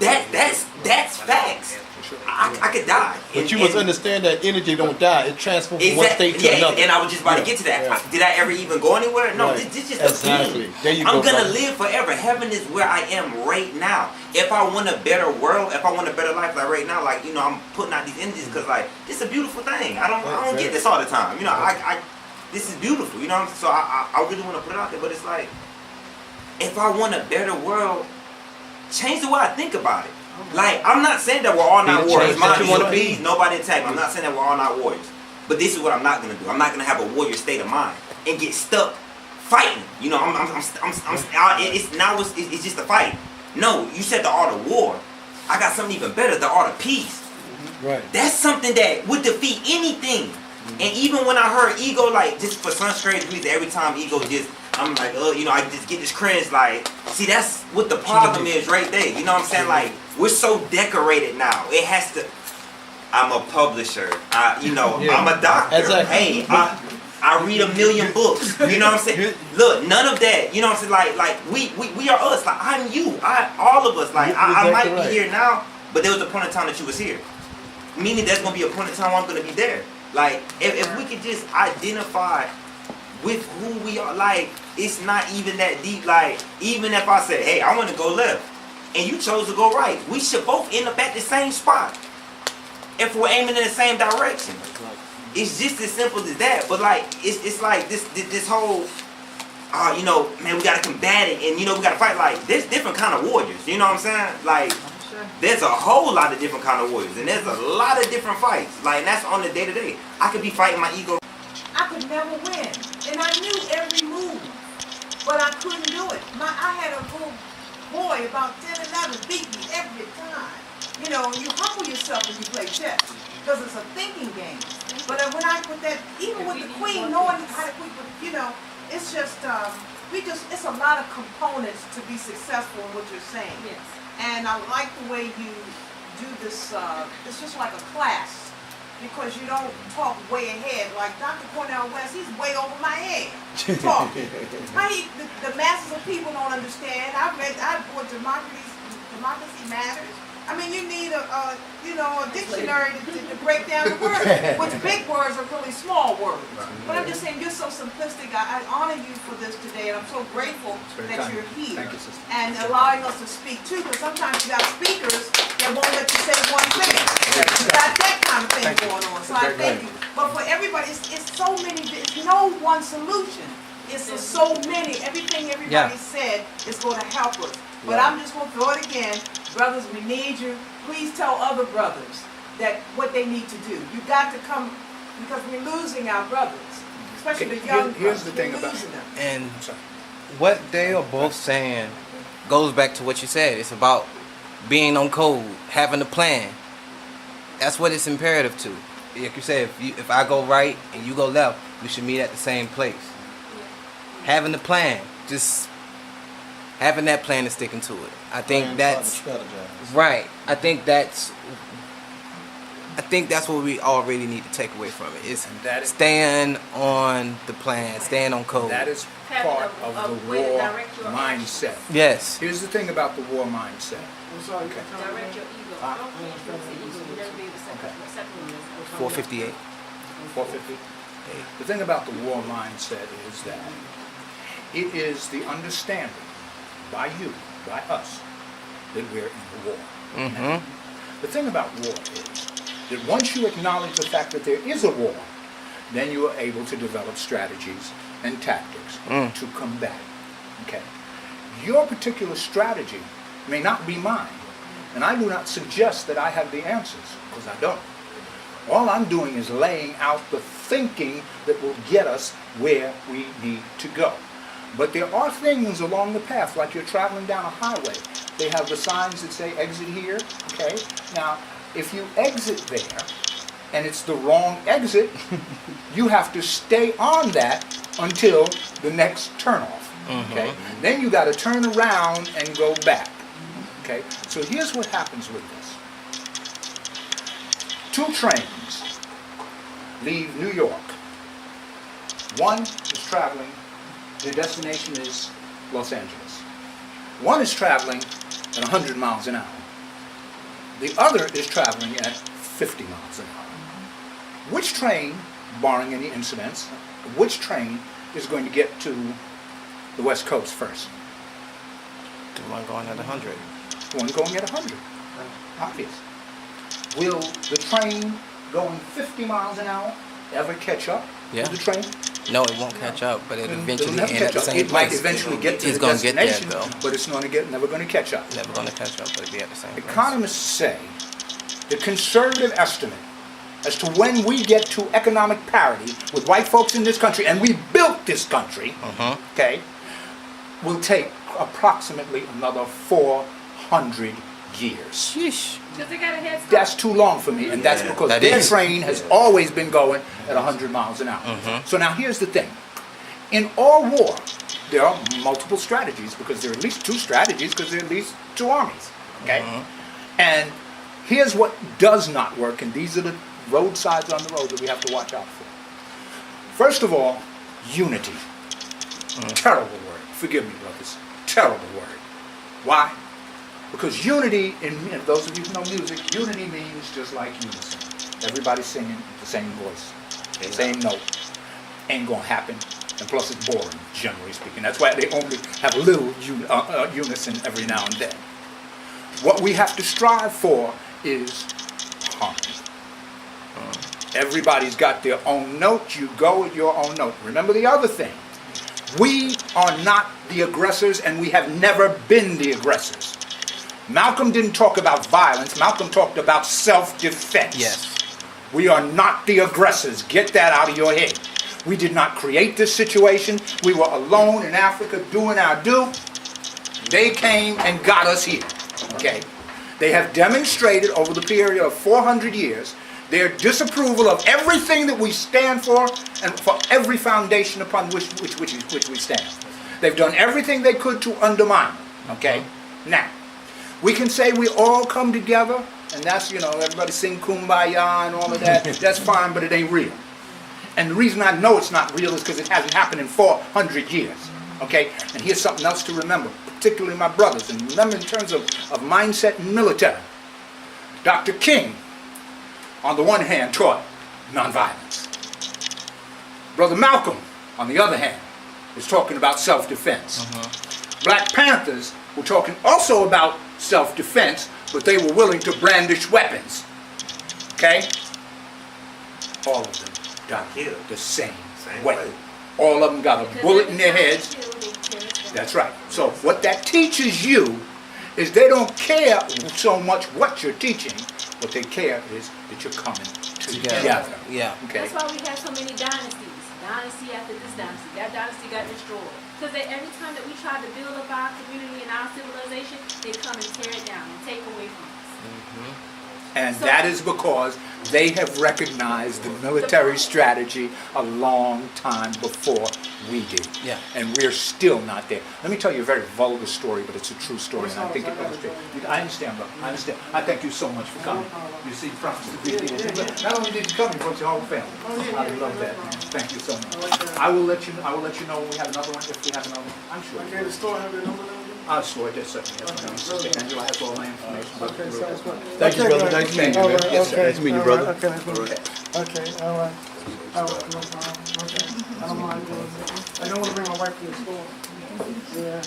That's facts. I could die. But you must understand that energy don't die. It transforms from one state to another. And I was just about to get to that. Yeah. Did I ever even go anywhere? No, this is just a being. I'm going to live forever. Heaven is where I am right now. If I want a better world, if I want a better life like right now, like, I'm putting out these energies because, like, this is a beautiful thing. I don't get this all the time. This is beautiful, So I really want to put it out there. But it's like, if I want a better world, change the way I think about it. Like, I'm not saying that we're all not warriors. Please, nobody attack me. I'm not saying that we're all not warriors. But this is what I'm not going to do. I'm not going to have a warrior state of mind and get stuck fighting. It's just a fight. No, you said the art of war. I got something even better, the art of peace. Right. That's something that would defeat anything. And even when I heard ego, like, just for some strange reason, every time ego just, I'm like, I just get this cringe, like, see, that's what the problem is right there. You know what I'm saying? Like, we're so decorated now. It has to, I'm a publisher. I'm a doctor. Exactly. Hey, I read 1 million books. You know what I'm saying? Look, none of that. You know what I'm saying? Like we are us. Like, I'm you. All of us. Like, I might be here now, but there was a point in time that you was here. Meaning there's going to be a point in time where I'm going to be there. Like, if we could just identify with who we are, like, it's not even that deep. Like, even if I said, hey, I want to go left, and you chose to go right, we should both end up at the same spot if we're aiming in the same direction. It's just as simple as that. But like, it's like this whole, man, we gotta combat it, and we gotta fight. Like, there's different kind of warriors. You know what I'm saying? Like, there's a whole lot of different kind of warriors, and there's a lot of different fights. Like, and that's on the day to day. I could be fighting my ego. I could never win, and I knew every move, but I couldn't do it. I had a little boy about 10, 11 beat me every time. You humble yourself when you play chess, because it's a thinking game. But when I put that, even with the queen, knowing how to, it's just, it's a lot of components to be successful in what you're saying. Yes. And I like the way you do this, it's just like a class, because you don't talk way ahead. Like Dr. Cornell West, he's way over my head talking. The masses of people don't understand. I bought Democracy Matters. I mean, you need a dictionary to break down the words, which big words are really small words. But I'm just saying, you're so simplistic. I honor you for this today, and I'm so grateful that you're here. Thank you, sister. And allowing us to speak too, because sometimes you got speakers that won't let you say one thing. You got that kind of thing going on. So I thank you. But for everybody, it's so many. It's no one solution. It's so many. Everything everybody said is going to help us. But I'm just going to throw it again. Brothers, we need you. Please tell other brothers that what they need to do. You got to come, because we're losing our brothers. especially the young. Here's the thing about And what they are both saying goes back to what you said. It's about being on code, having a plan. That's what it's imperative to. Like you said, if I go right and you go left, we should meet at the same place. Having the plan, just having that plan and sticking to it. I think that's right. I think that's what we all really need to take away from it. Is staying on the plan, staying on code. That is part of the war mindset. Yes. Here's the thing about the war mindset. Direct your ego. Don't think it's the ego. You never be able to separate yourself. 458. 450. The thing about the war mindset is that it is the understanding by you, by us, that we're in the war. Mm-hmm. The thing about war is that once you acknowledge the fact that there is a war, then you are able to develop strategies and tactics to combat it. Okay? Your particular strategy may not be mine, and I do not suggest that I have the answers, because I don't. All I'm doing is laying out the thinking that will get us where we need to go. But there are things along the path, like you're traveling down a highway. They have the signs that say exit here, okay? Now, if you exit there, and it's the wrong exit, you have to stay on that until the next turnoff, okay? Then you got to turn around and go back, okay? So here's what happens with this. 2 trains leave New York. One is traveling, their destination is Los Angeles. One is traveling at 100 miles an hour. The other is traveling at 50 miles an hour. Which train, barring any incidents, which train is going to get to the West Coast first? The one going at 100. The one going at 100. Obvious. Will the train going 50 miles an hour ever catch up to the train? No, it won't catch up, but it eventually end at the same place. It might eventually get to the destination, but it's never going to catch up. Never going to catch up, but it'll be at the same place. Economists say the conservative estimate as to when we get to economic parity with white folks in this country, and we built this country, okay, will take approximately another 400 years. Sheesh. Because they got a head start. That's too long for me, and that's because their train has always been going at 100 miles an hour. So now here's the thing. In all war, there are multiple strategies, because there are at least 2 strategies, because there are at least 2 armies, okay? And here's what does not work, and these are the roadsides on the road that we have to watch out for. First of all, unity. Terrible word. Forgive me, brothers. Terrible word. Why? Because unity, in those of you who know music, unity means just like unison. Everybody singing the same voice, same note. Ain't gonna happen. And plus it's boring, generally speaking. That's why they only have a little unison every now and then. What we have to strive for is harmony. Everybody's got their own note. You go with your own note. Remember the other thing. We are not the aggressors, and we have never been the aggressors. Malcolm didn't talk about violence. Malcolm talked about self-defense. Yes. We are not the aggressors. Get that out of your head. We did not create this situation. We were alone in Africa doing our due. They came and got us here. Okay. They have demonstrated over the period of 400 years their disapproval of everything that we stand for and for every foundation upon which we stand. They've done everything they could to undermine it. Okay. Now, we can say we all come together, and that's, everybody sing Kumbaya and all of that. That's fine, but it ain't real. And the reason I know it's not real is because it hasn't happened in 400 years. Okay? And here's something else to remember, particularly my brothers, and remember in terms of mindset and military. Dr. King, on the one hand, taught nonviolence. Brother Malcolm, on the other hand, is talking about self-defense. Black Panthers were talking also about self-defense, but they were willing to brandish weapons. Okay? All of them got killed the same way. All of them got a bullet in their heads. That's right. So what that teaches you is they don't care so much what you're teaching. What they care is that you're coming together. Yeah. Okay. That's why we have so many dynasties. dynasty after this dynasty. That dynasty got destroyed. Because every time that we try to build up our community and our civilization, they come and tear it down and take away from us. And that is because they have recognized the military strategy a long time before we did. Yeah. And we're still not there. Let me tell you a very vulgar story, but it's a true story, and I think it illustrates. I understand, bro. I understand. I thank you so much for coming. You see, promise to be here. Not only did you come, you brought your whole family. I love that, man. Thank you so much. I will let you know when we have another one, if we have another one. I'm sure. Okay, the store have your number now? I'll store it, just certainly. Angela has all my information. Okay, sounds good. Thank you, brother. Nice to meet you, man. Yes, sir. Nice to meet you, brother. Okay, nice to meet you. Okay, all right. No problem. Okay, I don't mind doing that. I don't want to bring my wife to the store. Yeah.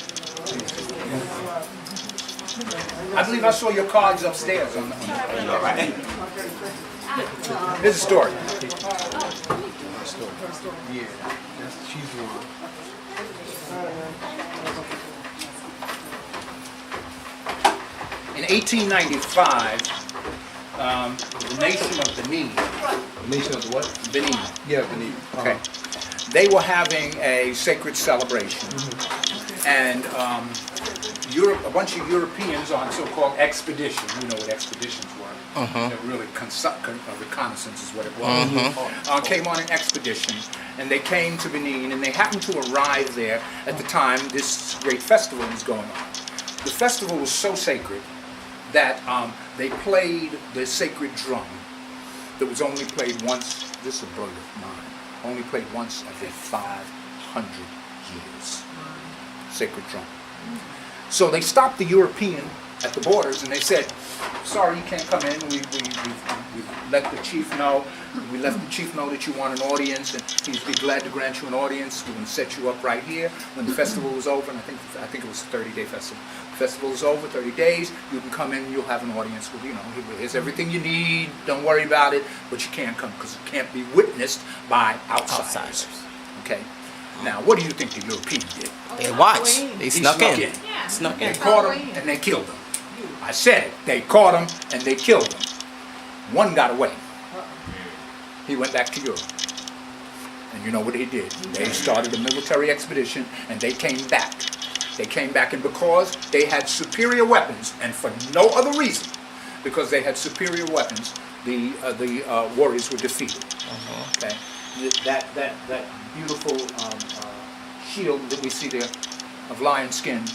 I believe I saw your cards upstairs on the all right. Here's a story. Yeah, she's one. In 1895, the nation of Benin. Nation of what? Benin. Yeah, Benin. Okay. They were having a sacred celebration, and a bunch of Europeans on so-called expedition. You know what expeditions were? They're really reconnaissance is what it was. Came on an expedition, and they came to Benin, and they happened to arrive there at the time this great festival was going on. The festival was so sacred that they played the sacred drum that was only played once. This is a brilliant mind. Only played once every 500 years. Sacred drum. So they stopped the European at the borders and they said, sorry, you can't come in. We let the chief know. We let the chief know that you want an audience, and he'd be glad to grant you an audience. We're going to set you up right here. When the festival was over, and I think it was a 30-day festival. The festival is over, 30 days. You can come in. You'll have an audience with, here's everything you need. Don't worry about it. But you can't come because it can't be witnessed by outsiders. Okay. Now, what do you think the European did? They watched. They snuck in. Yeah. Snuck in. They caught him and they killed him. I said it. They caught him and they killed him. One got away. He went back to Europe. And you know what he did? They started a military expedition and they came back. They came back, and because they had superior weapons, and for no other reason, because they had superior weapons, the warriors were defeated. Okay, that beautiful shield that we see there of lion skin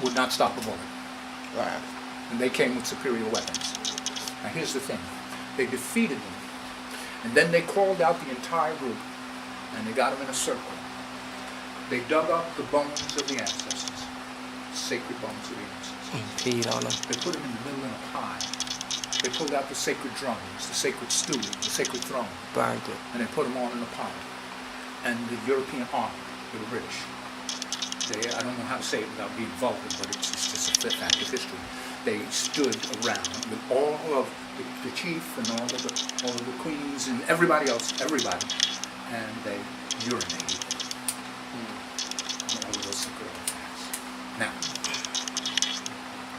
would not stop a bullet. Right. And they came with superior weapons. Now here's the thing: they defeated them, and then they called out the entire group, and they got them in a circle. They dug up the bones of the ancestors, sacred bones of the ancestors. Peed on them. They put them in the middle in a pie. They pulled out the sacred drums, the sacred stool, the sacred throne. Burned it. And they put them all in a pot. And the European army, the British, I don't know how to say it without being vulgar, but it's just a fact of history. They stood around with all of the chief and all of the queens and everybody else, and they urinated. All of those sacred artifacts. Now,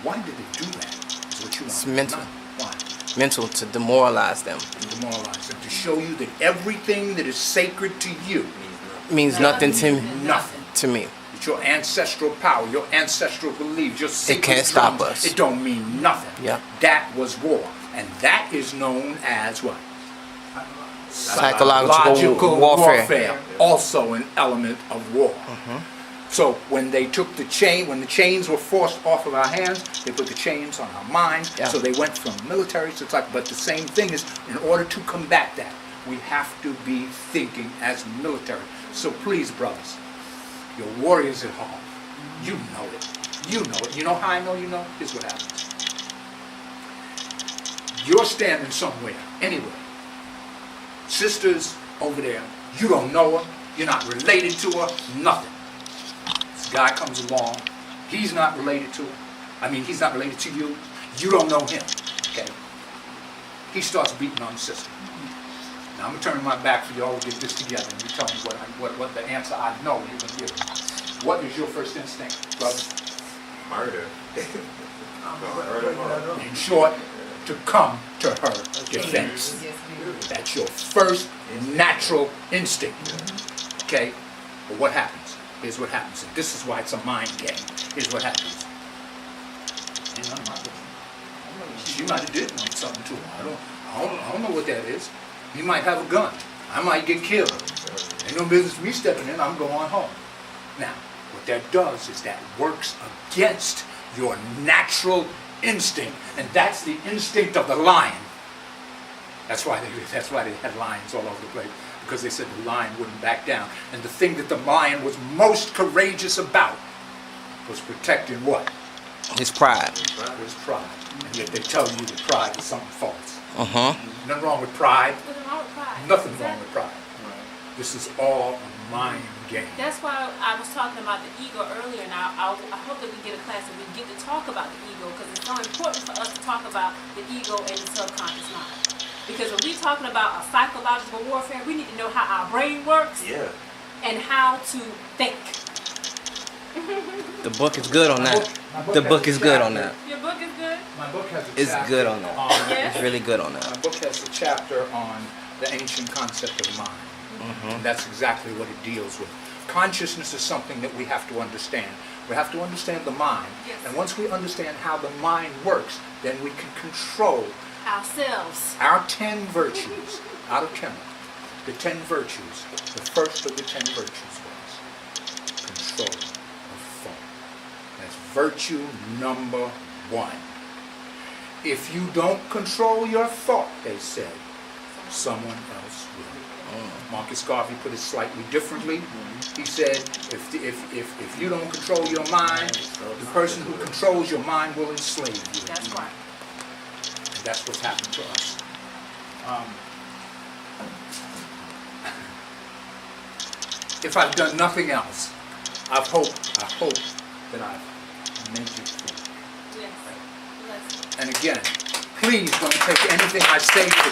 why did they do that? Is what you want. It's mental. Why? Mental, to demoralize them. To demoralize them, to show you that everything that is sacred to you means nothing to me. Nothing to me. It's your ancestral power, your ancestral beliefs, your sacred It can't stop drums. us. It don't mean nothing. Yeah. That was war, and that is known as what? Psychological warfare. Also an element of war. So when they took the chains were forced off of our hands, they put the chains on our minds. Yeah. So they went from military to but the same thing is, in order to combat that, we have to be thinking as military. So please, brothers, your warriors at home, you know it. You know it. You know how I know you know? Here's what happens. You're standing somewhere, anywhere. Sisters over there, you don't know her, you're not related to her, nothing. This guy comes along, he's not related to her. I mean, he's not related to you. You don't know him, okay? He starts beating on the sister. Now I'm gonna turn my back for y'all to get this together, and you tell me what the answer I know you're gonna give. What is your first instinct, brother? Murder. In short, to come to her defense. That's your first natural instinct. Okay? But what happens? Here's what happens. And this is why it's a mind game. Here's what happens. Ain't none of my business. She might have did something to him. I don't know what that is. He might have a gun. I might get killed. Ain't no business me stepping in. I'm going home. Now, what that does is that works against your natural instinct, and that's the instinct of the lion. That's why they had lions all over the place, because they said the lion wouldn't back down. And the thing that the lion was most courageous about was protecting what? His pride. His pride. And yet they tell you that pride is something false. Nothing wrong with pride. Nothing wrong with pride. This is all a mind game. That's why I was talking about the ego earlier, and I hope that we get a class and we get to talk about the ego, because it's so important for us to talk about the ego and the subconscious mind. Because when we're talking about a psychological warfare, we need to know how our brain works and how to think. The book is good on that. The book is good on that. Your book is good? My book has a It's chapter good on that. Yes? It's really good on that. My book has a chapter on the ancient concept of mind. And that's exactly what it deals with. Consciousness is something that we have to understand. We have to understand the mind. Yes. And once we understand how the mind works, then we can control Ourselves. our 10 virtues. Out of 10. The 10 virtues. The first of the 10 virtues was control of thought. That's virtue number 1. If you don't control your thought, they said, someone else will. Marcus Garvey put it slightly differently. He said, if you don't control your mind, the person who controls your mind will enslave you. That's right. And that's what's happened to us. If I've done nothing else, I hope that I've made you feel. Yes. And again, please don't take anything I say for